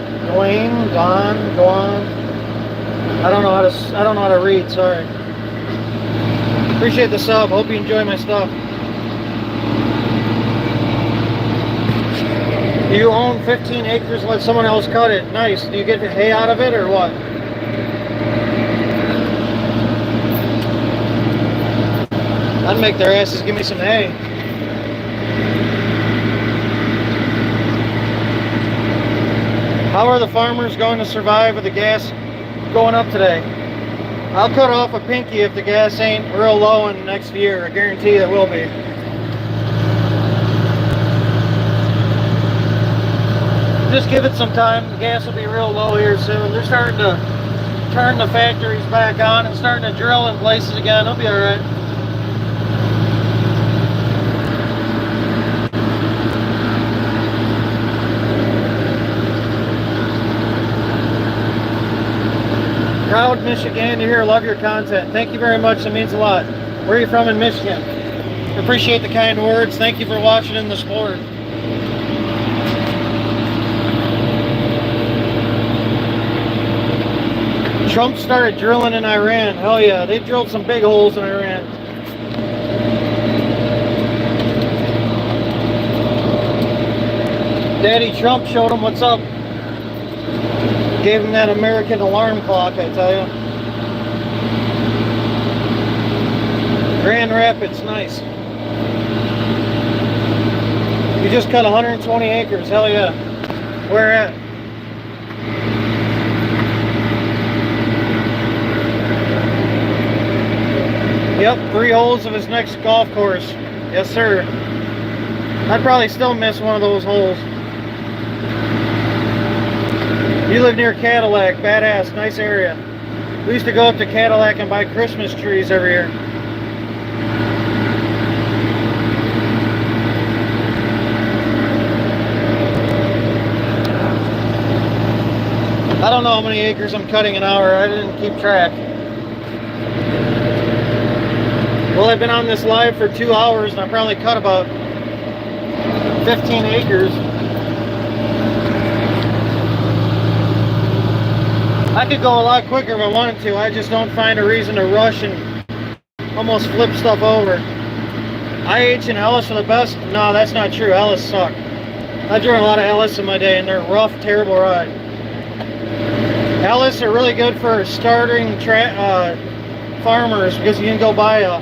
I don't know how to read. Sorry. Appreciate the sub. Hope you enjoy my stuff. You own 15 acres and let someone else cut it. Nice. Do you get the hay out of it or what? I'd make their asses give me some hay. How are the farmers going to survive with the gas going up today? I'll cut off a pinky if the gas ain't real low in the next year. I guarantee it will be. Just give it some time. The gas will be real low here soon. They're starting to turn the factories back on and starting to drill in places again. It'll be all right. Proud Michigan here. Love your content. Thank you very much. That means a lot. Where are you from in Michigan? Appreciate the kind words. Thank you for watching and the support. Trump started drilling in Iran. Hell yeah, they drilled some big holes in Iran. Daddy Trump showed him what's up. Gave him that American alarm clock, I tell you. Grand Rapids, nice. You just cut 120 acres, hell yeah. Where at? Yep, 3 holes of his next golf course. Yes, sir. I'd probably still miss one of those holes. You live near Cadillac, badass, nice area. We used to go up to Cadillac and buy Christmas trees every year. I don't know how many acres I'm cutting an hour. I didn't keep track. Well, I've been on this live for 2 hours and I probably cut about 15 acres. I could go a lot quicker if I wanted to. I just don't find a reason to rush and almost flip stuff over. IH and Ellis are the best? No, that's not true. Ellis suck. I drove a lot of Ellis in my day and they're a rough, terrible ride. Ellis are really good for starting farmers because you can go buy a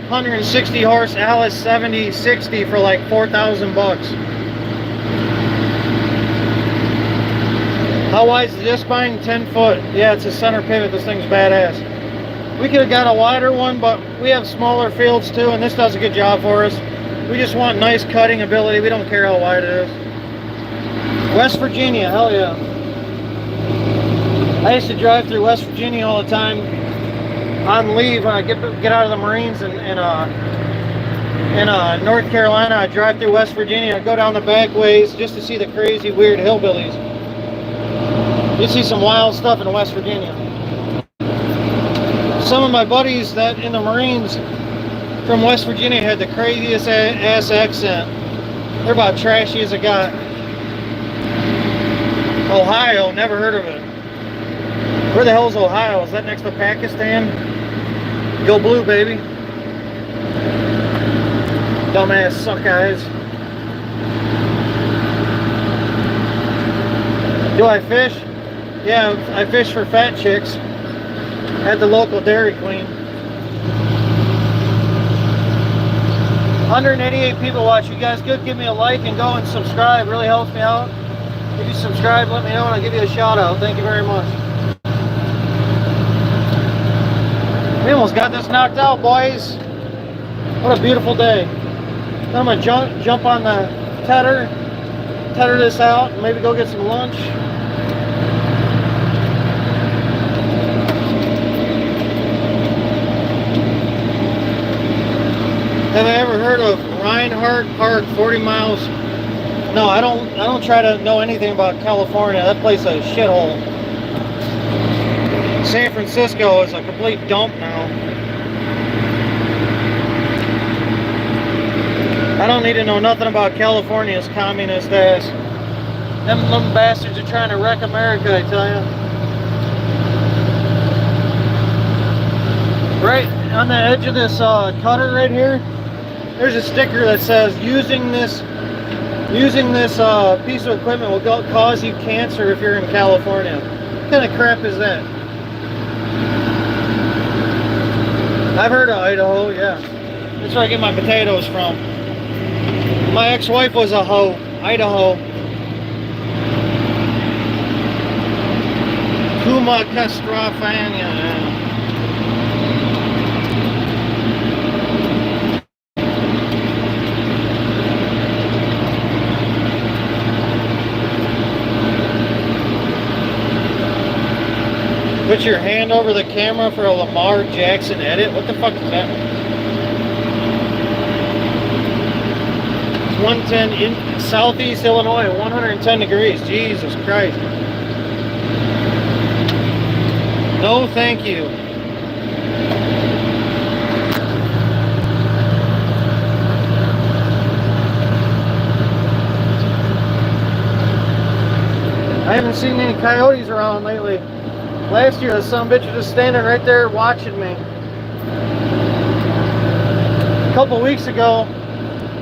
160 horse Alice 7060 for like 4,000 bucks. How wide is the disc bind? 10 foot. Yeah, it's a center pivot. This thing's badass. We could have got a wider one, but we have smaller fields too, and this does a good job for us. We just want nice cutting ability. We don't care how wide it is. West Virginia, hell yeah. I used to drive through West Virginia all the time on leave when I get out of the Marines in North Carolina. I drive through West Virginia. I go down the back ways just to see the crazy, weird hillbillies. You see some wild stuff in West Virginia. Some of my buddies that in the Marines from West Virginia had the craziest ass accent. They're about trashy as it got. Ohio, never heard of it. Where the hell is Ohio? Is that next to Pakistan? Go blue, baby. Dumbass suck eyes. Do I fish? Yeah, I fish for fat chicks at the local Dairy Queen. 188 people watch. You guys good? Give me a like and go and subscribe. Really helps me out. If you subscribe, let me know and I'll give you a shout out. Thank you very much. We almost got this knocked out, boys. What a beautiful day. Now I'm gonna jump on the Teddder this out, and maybe go get some lunch. Have I ever heard of Reinhardt Park, 40 miles? No, I don't try to know anything about California. That place is a shithole. San Francisco is a complete dump now. I don't need to know nothing about California's communist ass. Them bastards are trying to wreck America, I tell you. Right on the edge of this cutter right here, there's a sticker that says using this piece of equipment will cause you cancer if you're in California. What kind of crap is that? I've heard of Idaho, yeah. That's where I get my potatoes from. My ex-wife was a hoe, Idaho. Kuma Castrafania. Put your hand over the camera for a Lamar Jackson edit? What the fuck is that? It's 110 in Southeast Illinois, 110 degrees. Jesus Christ. No, thank you. I haven't seen any coyotes around lately. Last year, the son of a bitch was just standing right there watching me. A couple weeks ago,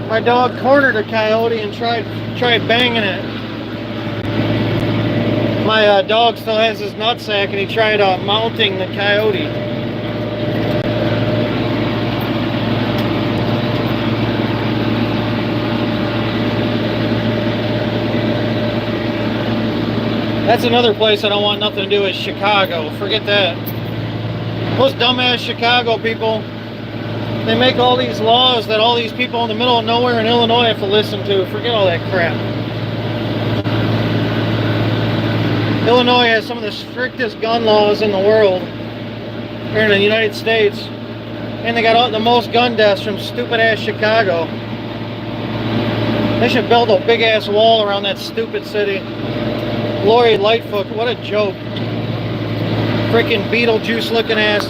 My dog cornered a coyote and tried banging it. My dog still has his nutsack, and he tried mounting the coyote. That's another place I don't want nothing to do with Chicago. Forget that. Those dumbass Chicago people, they make all these laws that all these people in the middle of nowhere in Illinois have to listen to. Forget all that crap. Illinois has some of the strictest gun laws in the world here in the United States. And they got the most gun deaths from stupid ass Chicago. They should build a big ass wall around that stupid city. Lori Lightfoot, what a joke. Freaking Beetlejuice looking ass.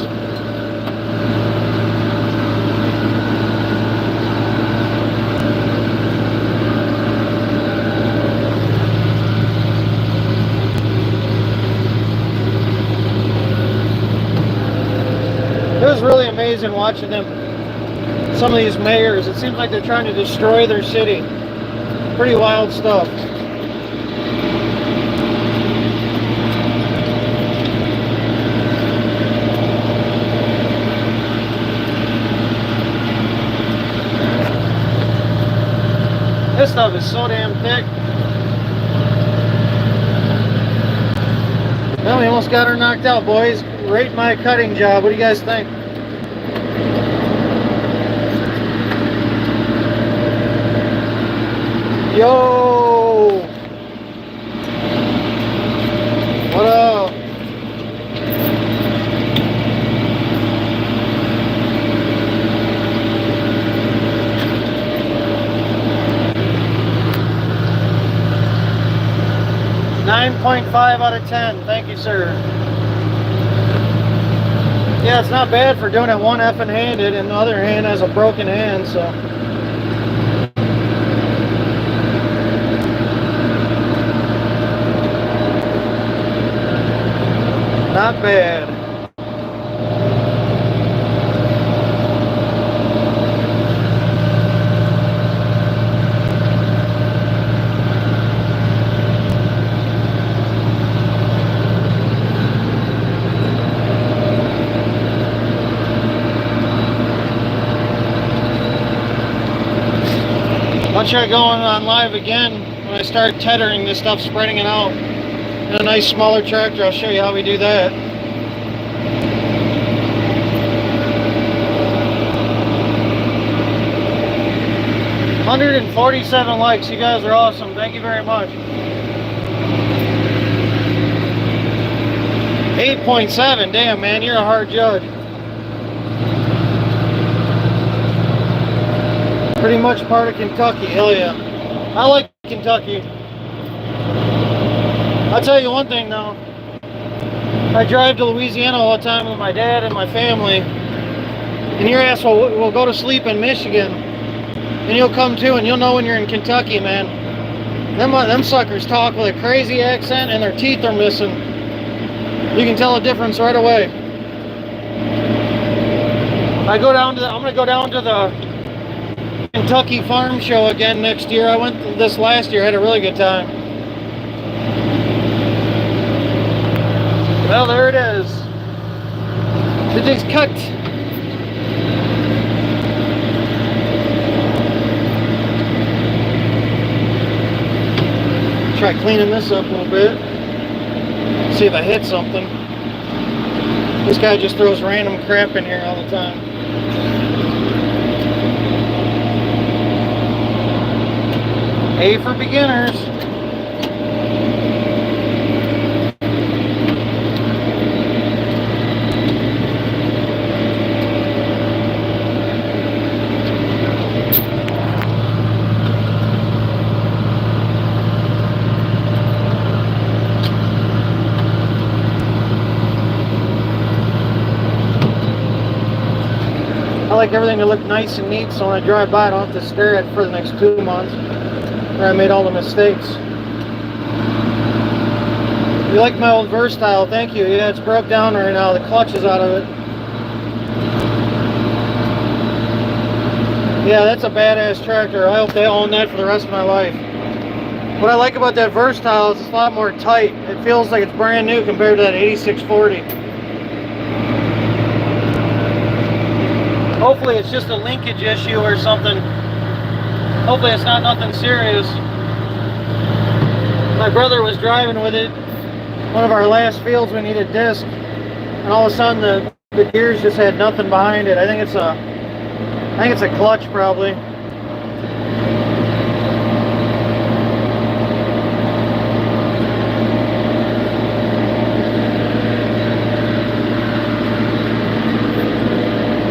It was really amazing watching them. Some of these mayors, it seems like they're trying to destroy their city. Pretty wild stuff. This stuff is so damn thick. Well, we almost got her knocked out, boys. Rate my cutting job. What do you guys think? Yo! What up? .5 out of 10. Thank you, sir. Yeah, it's not bad for doing it one effing handed, and the other hand has a broken hand, so. Not bad. I'll try going on live again when I start teddering this stuff, spreading it out in a nice smaller tractor. I'll show you how we do that. $147 likes. You guys are awesome. Thank you very much. 8.7. Damn, man, you're a hard judge. Pretty much part of Kentucky. Hell yeah. I like Kentucky. I'll tell you one thing though. I drive to Louisiana all the time with my dad and my family. And your ass will go to sleep in Michigan. And you'll come to and you'll know when you're in Kentucky, man. Them suckers talk with a crazy accent and their teeth are missing. You can tell a difference right away. I'm gonna go down to the Kentucky Farm Show again next year. I went this last year, had a really good time. Well, there it is. It is cut. Try cleaning this up a little bit. See if I hit something. This guy just throws random crap in here all the time. A for beginners. I like everything to look nice and neat, so when I drive by I don't have to stare at it for the next 2 months. Where I made all the mistakes. You like my old Versatile, thank you. Yeah, it's broke down right now. The clutch is out of it. Yeah, that's a badass tractor. I hope they own that for the rest of my life. What I like about that Versatile is it's a lot more tight. It feels like it's brand new compared to that 8640. Hopefully it's just a linkage issue or something. Hopefully it's not nothing serious. My brother was driving with it. One of our last fields we needed disc. And all of a sudden the gears just had nothing behind it. I think it's a clutch probably.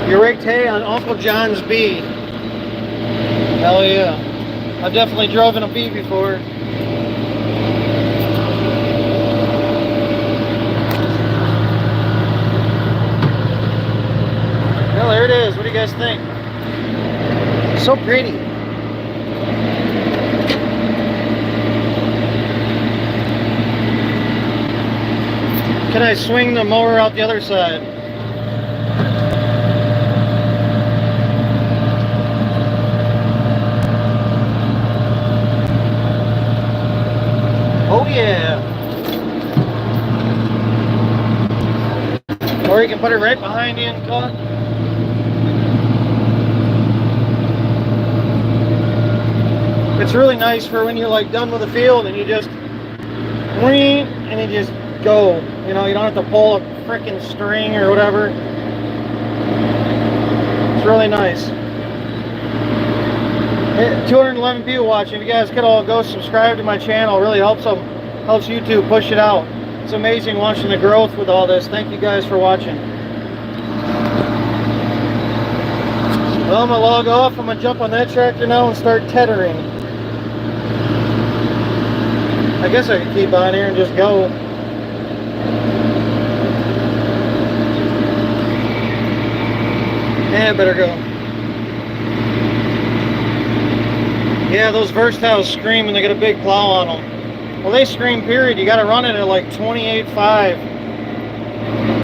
You raked hay on Uncle John's B. Hell yeah. I've definitely driven a B before. Well, there it is. What do you guys think? So pretty. Can I swing the mower out the other side? Oh yeah. Or you can put it right behind you and cut. It's really nice for when you're like done with the field and you just and you just go. You know, you don't have to pull a freaking string or whatever. It's really nice. 211 people watching. If you guys could all go subscribe to my channel, it really helps YouTube push it out. It's amazing watching the growth with all this. Thank you guys for watching. Well, I'm gonna log off. I'm gonna jump on that tractor now and start teddering. I guess I could keep on here and just go. Yeah, I better go. Yeah, those Versatiles scream when they get a big plow on them. Well, they scream, period. You got to run it at like 28.5.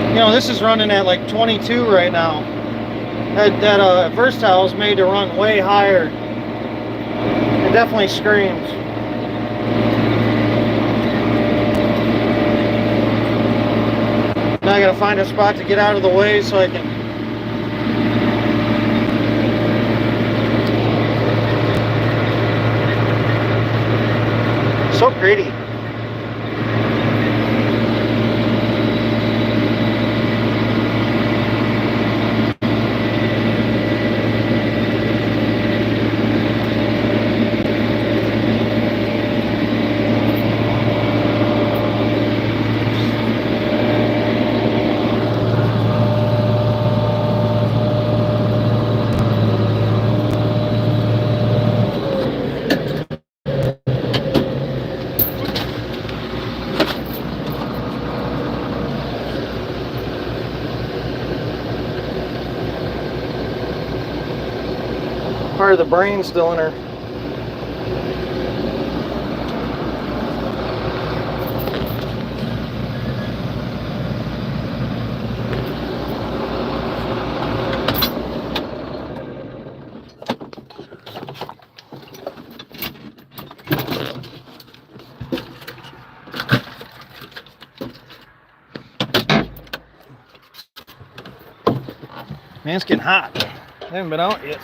You know, this is running at like 22 right now. That Versatile is made to run way higher. It definitely screams. Now I gotta find a spot to get out of the way so I can. So pretty. Part of the brain still in her. Man, it's getting hot. I haven't been out yet.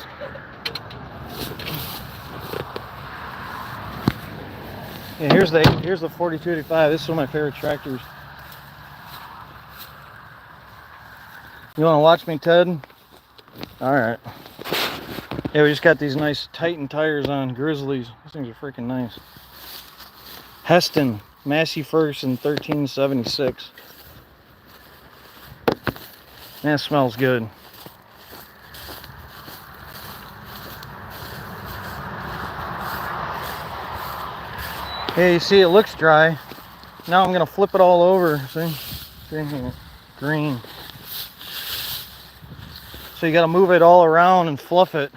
Yeah, here's the 4285. This is one of my favorite tractors. You want to watch me, Ted? All right. Yeah, we just got these nice Titan tires on Grizzlies. These things are freaking nice. Heston, Massey Ferguson 1376. That smells good. Yeah, you see it looks dry. Now I'm gonna flip it all over. See here, green. So you gotta move it all around and fluff it.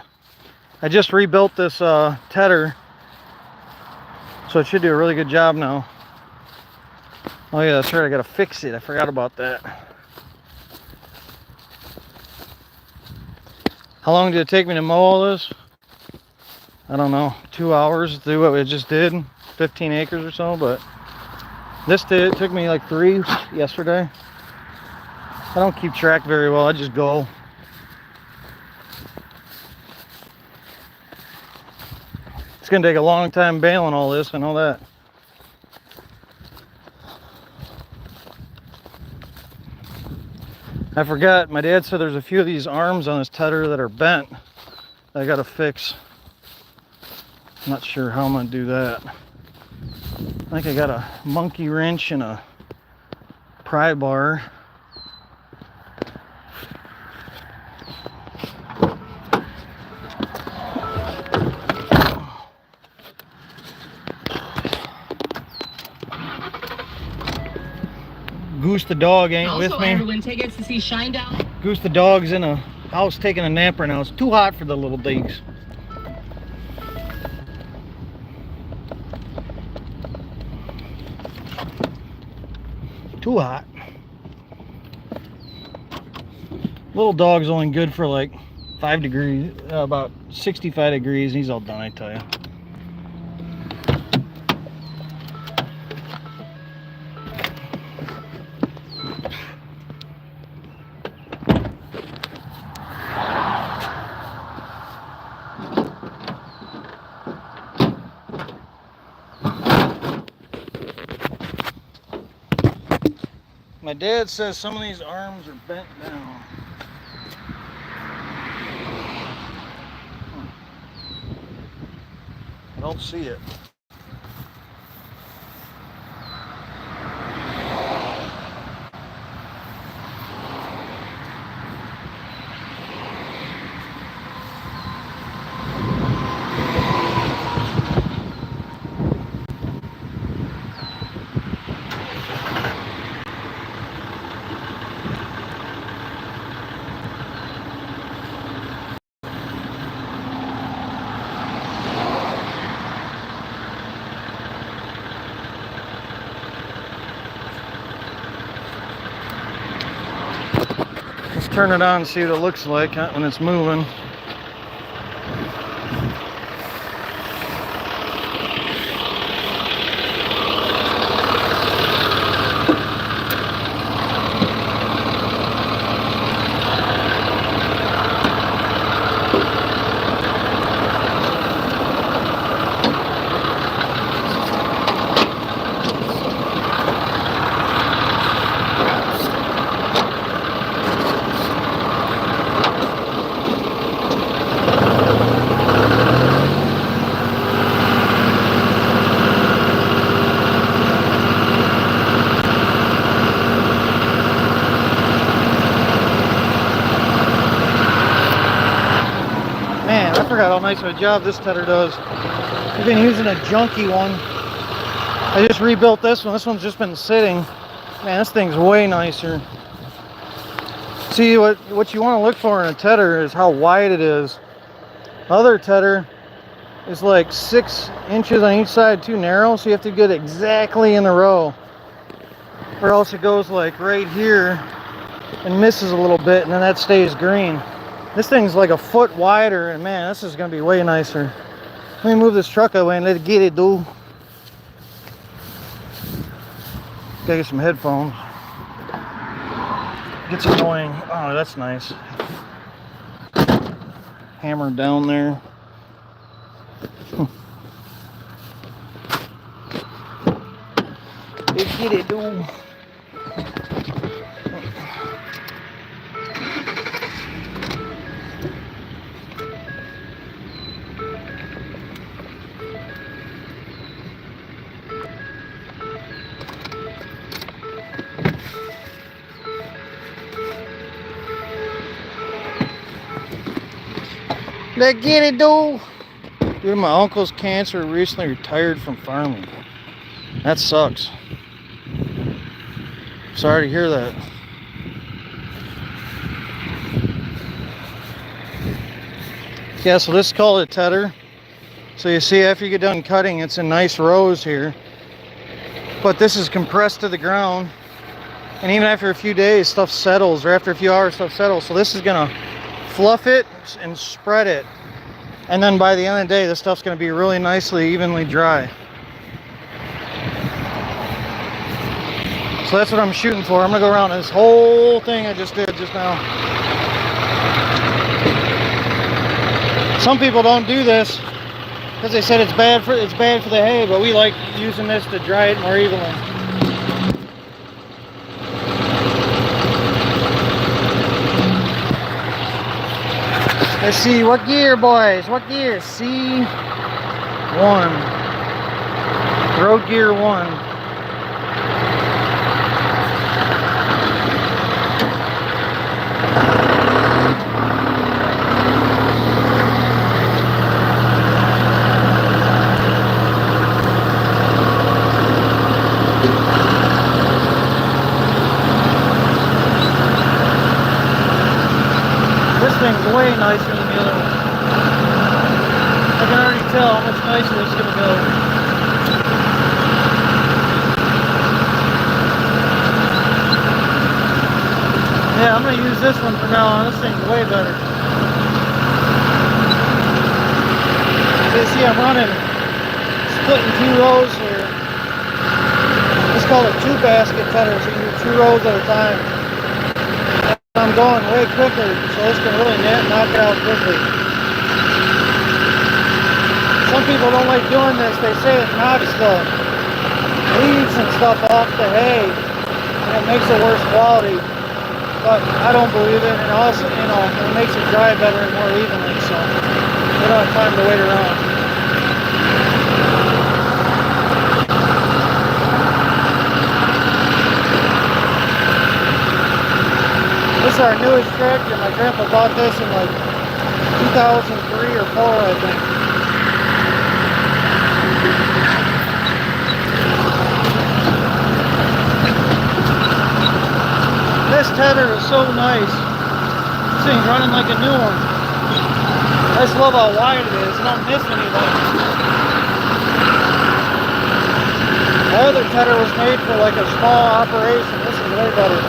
I just rebuilt this Teddder, so it should do a really good job now. Oh yeah, that's right, I gotta fix it. I forgot about that. How long did it take me to mow all this? I don't know, 2 hours to do what we just did, 15 acres or so, but this did, it took me like 3 yesterday. I don't keep track very well, I just go. It's gonna take a long time baling all this, I know that. I forgot, my dad said there's a few of these arms on this Teddder that are bent that I gotta fix. I'm not sure how I'm gonna do that. I think I got a monkey wrench and a pry bar. Goose the dog ain't with me. Everyone tickets to see Shinedown. Goose the dog's in a house taking a nap right now. It's too hot for the little digs. Too hot. Little dog's only good for like 5 degrees, about 65 degrees, and he's all done, I tell you. My dad says some of these arms are bent down. I don't see it. Let's turn it on and see what it looks like when it's moving. I forgot how nice of a job this Teddder does. I've been using a junky one. I just rebuilt this one. This one's just been sitting. Man, this thing's way nicer. See, what you want to look for in a Teddder is how wide it is. Other Teddder is like 6 inches on each side, too narrow, so you have to get exactly in the row. Or else it goes like right here and misses a little bit, and then that stays green. This thing's like a foot wider, and man, this is gonna be way nicer. Let me move this truck away and let it get it, dude. Gotta get some headphones. Gets annoying. Oh, that's nice. Hammer down there. Let's get it, dude. Let's get it, dude. Dude, my uncle's cancer recently retired from farming. That sucks. Sorry to hear that. Yeah, so this is called a Teddder. So you see, after you get done cutting, it's in nice rows here. But this is compressed to the ground. And even after a few days, stuff settles, or after a few hours, stuff settles. So this is gonna fluff it and spread it. And then by the end of the day, this stuff's going to be really nicely, evenly dry. So that's what I'm shooting for. I'm going to go around this whole thing I just did just now. Some people don't do this because they said it's bad for the hay, but we like using this to dry it more evenly. Let's see, what gear, boys? What gear? C1. Road gear 1. This thing's way nicer than the other one. I can already tell how much nicer this is going to go. Yeah, I'm going to use this one from now on. This thing's way better. You see, I'm running split in 2 rows here. It's called a 2-basket Teddder, so you do 2 rows at a time. I'm going way quicker, so this can really knock it out quickly. Some people don't like doing this. They say it knocks the leaves and stuff off the hay, and it makes it worse quality. But I don't believe it, and also, you know, it makes it dry better and more evenly, so we don't have time to wait around. This is our newest tractor. My grandpa bought this in like 2003 or 4, I think. This Teddder is so nice. This thing's running like a new one. I just love how wide it is. I don't miss anything. My other Teddder was made for like a small operation. This is way better.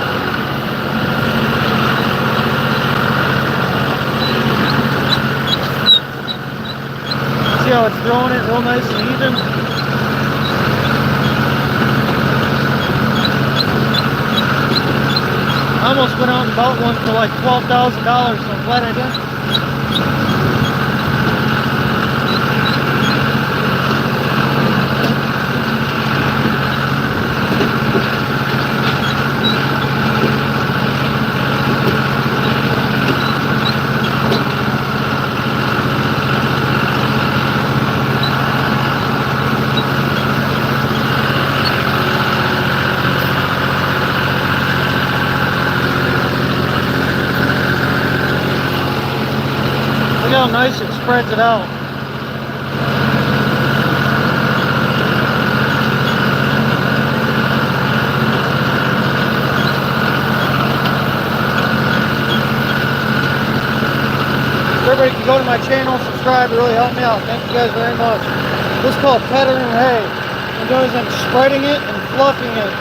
See how it's throwing it real nice and even? I almost went out and bought one for like $12,000, so I'm glad I did. Look how nice it spreads it out. Everybody can go to my channel, subscribe, it really helped me out. Thank you guys very much. This is called teddering hay. I'm doing is I'm spreading it and fluffing it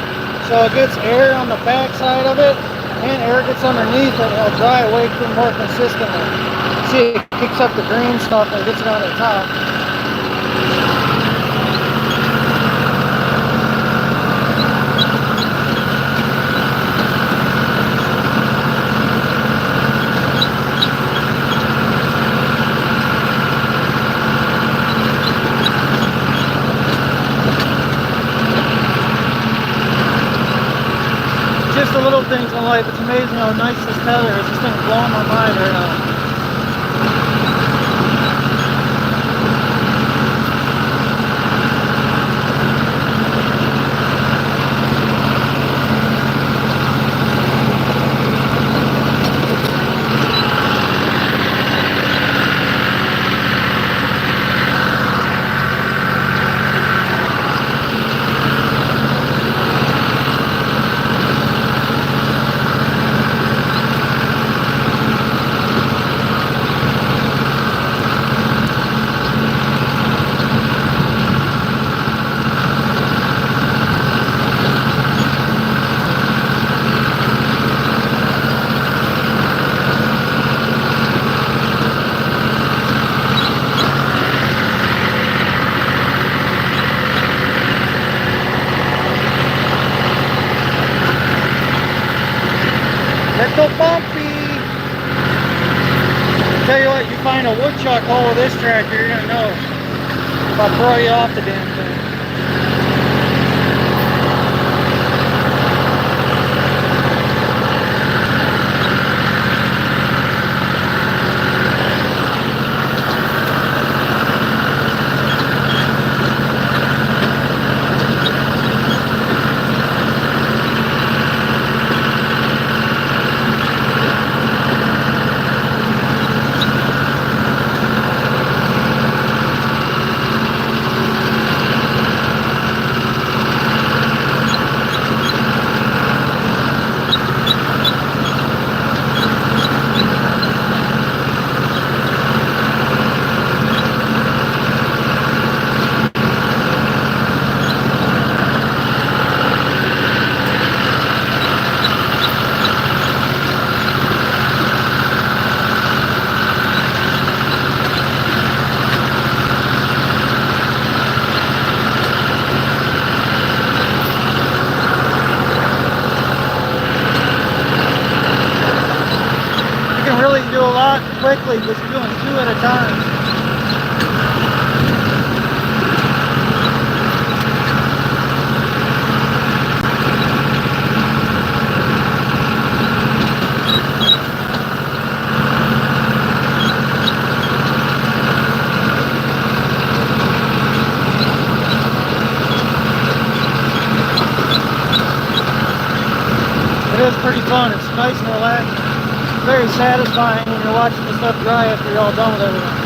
so it gets air on the back side of it and air gets underneath it and it'll dry way more consistently. See, it kicks up the green stuff and gets it on the top. Just the little things in life. It's amazing how nice this Teddder is. This thing's blowing my mind right now. bumpy. Tell you what, you find a woodchuck hole with this tractor, you're gonna know if I throw you off the damn thing. Really do a lot quickly because you're doing 2 at a time. It is pretty fun. It's nice and relaxed. Very satisfying when you're watching the stuff dry after you're all done with everything.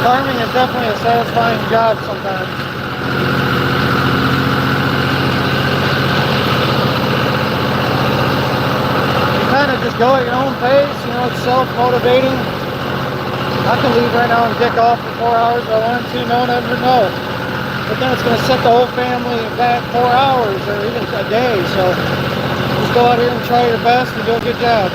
Farming is definitely a satisfying job sometimes. You kind of just go at your own pace, you know, it's self-motivating. I can leave right now and kick off for 4 hours if I wanted to, no one ever know. But then it's going to set the whole family back 4 hours or even a day, so just go out here and try your best and do a good job.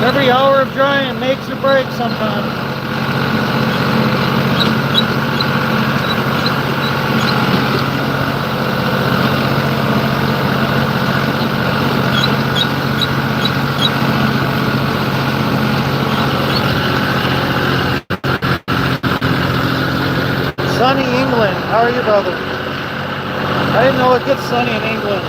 Every hour of drying makes or breaks sometimes. Sunny England. How are you, brother? I didn't know it gets sunny in England.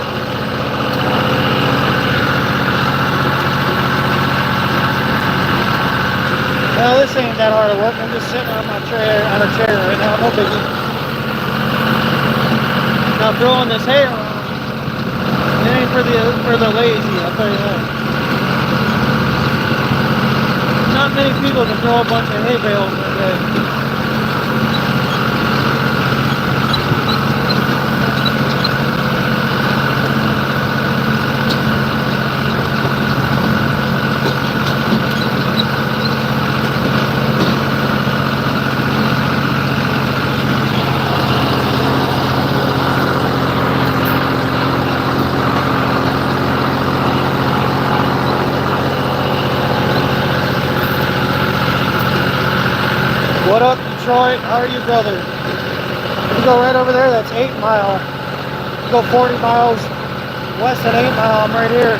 Well, this ain't that hard of work. I'm just sitting on a chair right now. No biggie. Now throwing this hay around, it ain't for the lazy, I'll tell you that. Not many people can throw a bunch of hay bales in a day. What up, Detroit? How are you, brother? You go right over there, that's 8 Mile. You go 40 miles west at 8 Mile, I'm right here.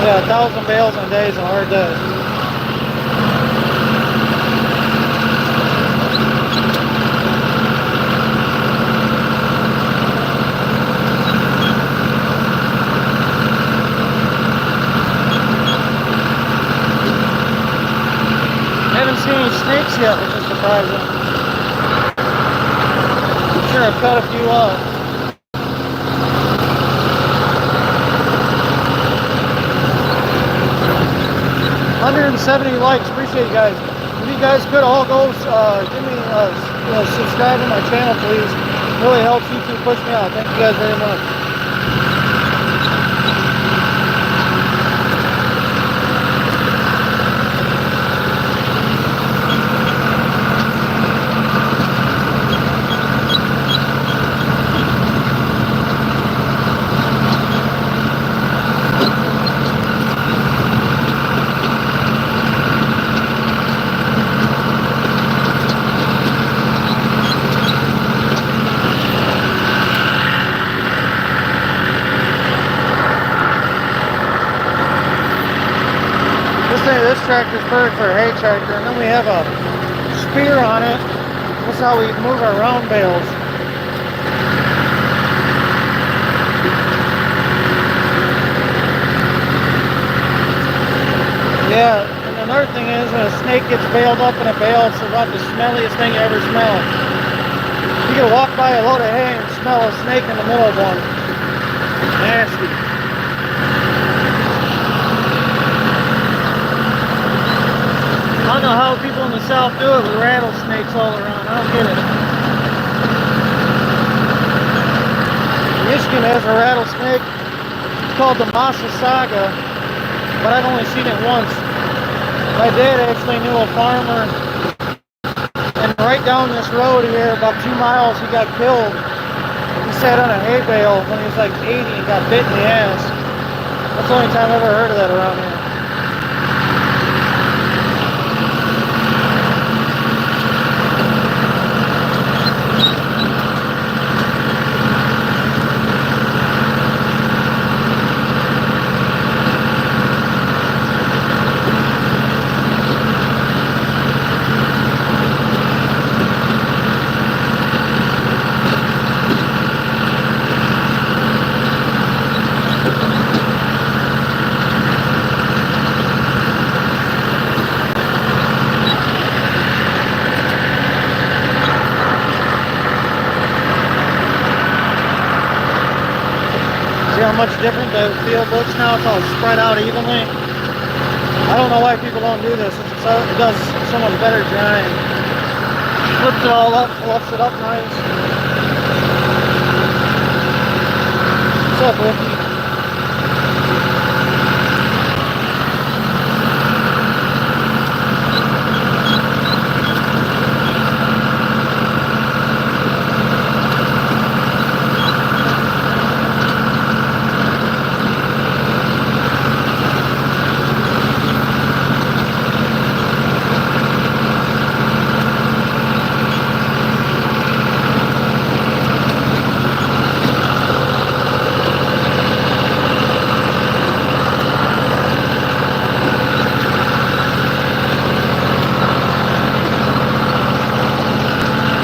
Yeah, 1,000 bales in a day is a hard day. Seen any snakes yet, which is surprising. I'm sure I've cut a few off. 170 likes, appreciate you guys. If you guys could all go give me subscribe to my channel, please. It really helps YouTube push me out. Thank you guys very much. tractor's perfect for a hay tractor, and then we have a spear on it. That's how we move our round bales. Yeah, and another thing is when a snake gets baled up in a bale, it's about the smelliest thing you ever smell. You can walk by a load of hay and smell a snake in the middle of one. Nasty. I don't know how people in the South do it with rattlesnakes all around. I don't get it. Michigan has a rattlesnake. It's called the Massasauga, but I've only seen it once. My dad actually knew a farmer, and right down this road here, about 2 miles, he got killed. He sat on a hay bale when he was like 80 and got bit in the ass. That's the only time I've ever heard of that around here. How much different the field looks now. It's all spread out evenly. I don't know why people don't do this. It does so much better drying. Flips it all up, fluffs it up nice. What's up, Ricky?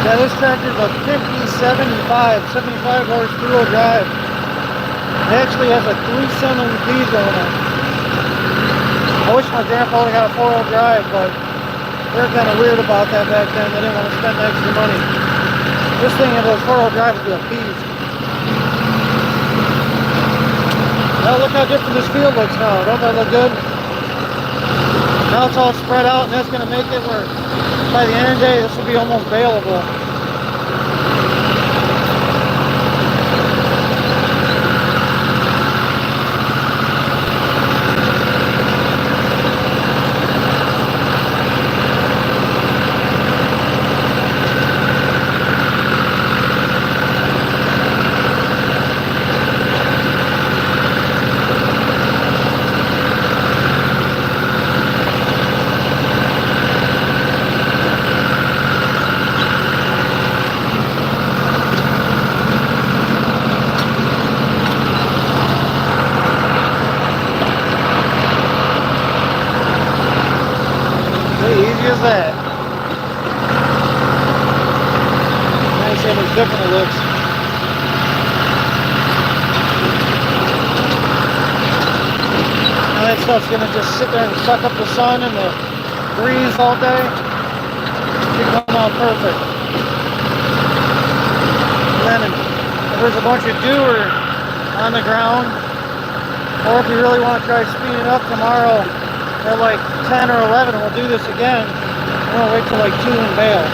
Yeah, this tractor's a 75 horse two-wheel drive. It actually has a 3-cylinder diesel in it. I wish my grandpa would have got a 4-wheel drive, but they were kind of weird about that back then. They didn't want to spend extra money. This thing, if it was 4-wheel drive, would be a beast. Now look how different this field looks now. Don't that look good? Now it's all spread out, and that's going to make it where by the end of the day, this will be almost baleable. Easy as that. Now you see how much different it looks. Now that stuff's gonna just sit there and suck up the sun and the breeze all day. It'll come out perfect. And then if there's a bunch of dew on the ground, or if you really want to try speeding up tomorrow at like 10 or 11, we'll do this again. We'll wait till like 2 and bail.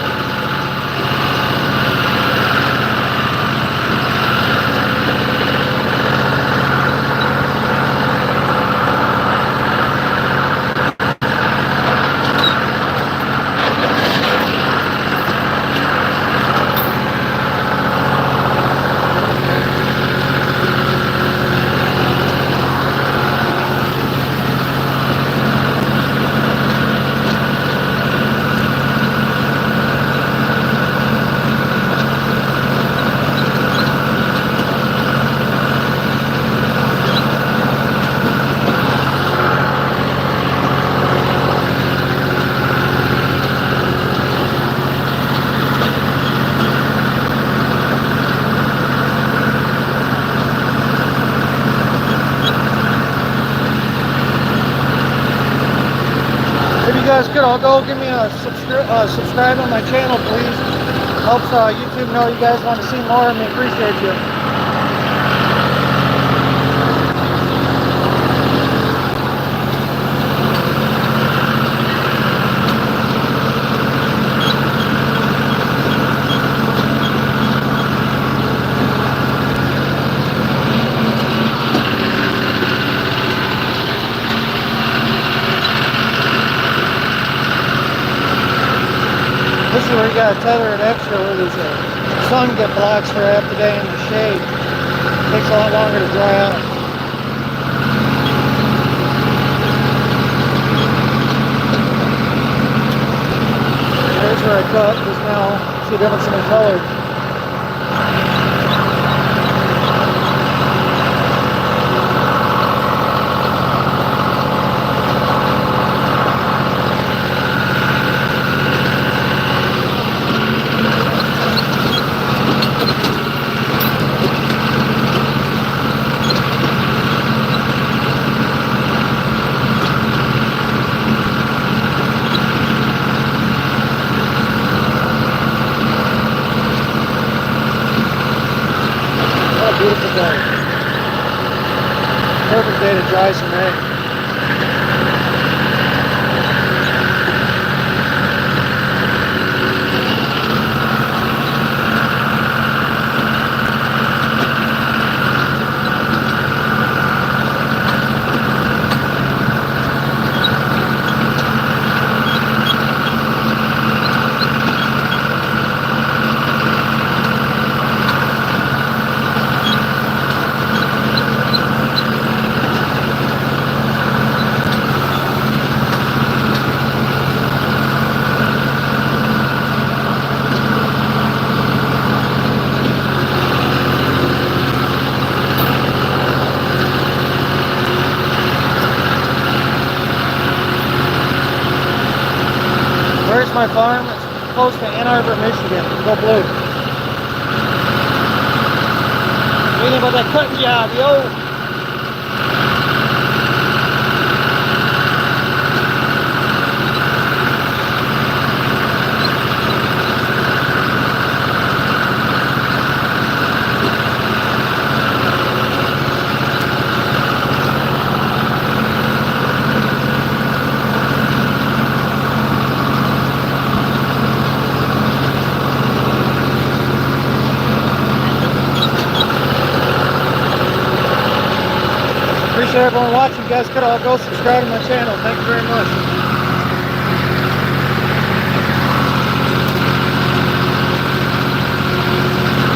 all go give me a subscribe on my channel, please. Helps YouTube know you guys want to see more of me. Appreciate you. This is where you got to tether it extra where there's a sun get blocks for half the day in the shade. Takes a lot longer to dry out. There's where I cut just now. See the difference in the color. Beautiful day. Perfect day to dry some hay. Where's my farm? It's close to Ann Arbor, Michigan. Go blue. Meaning about that cutting job, yo. Appreciate everyone watching. You guys could all go subscribe to my channel. Thank you very much.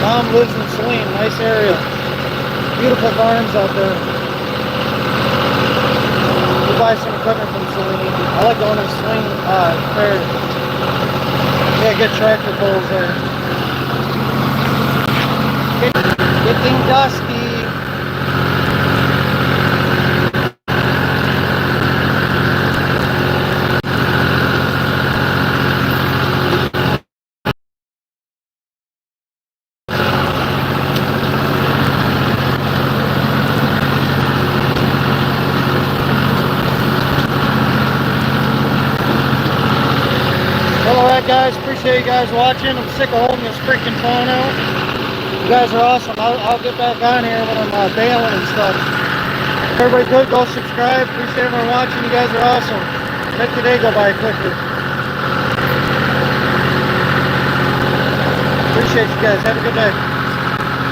Mom lives in Saline. Nice area. Beautiful farms out there. We buy some equipment from Saline. I like going to Saline fair. Yeah, get tractor pulls there. Getting dusty. Guys, appreciate you guys watching. I'm sick of holding this freaking phone out. You guys are awesome. I'll get back on here when I'm bailing and stuff. Everybody good, go subscribe. Appreciate everyone watching. You guys are awesome. Make your day go by quickly. Appreciate you guys. Have a good day.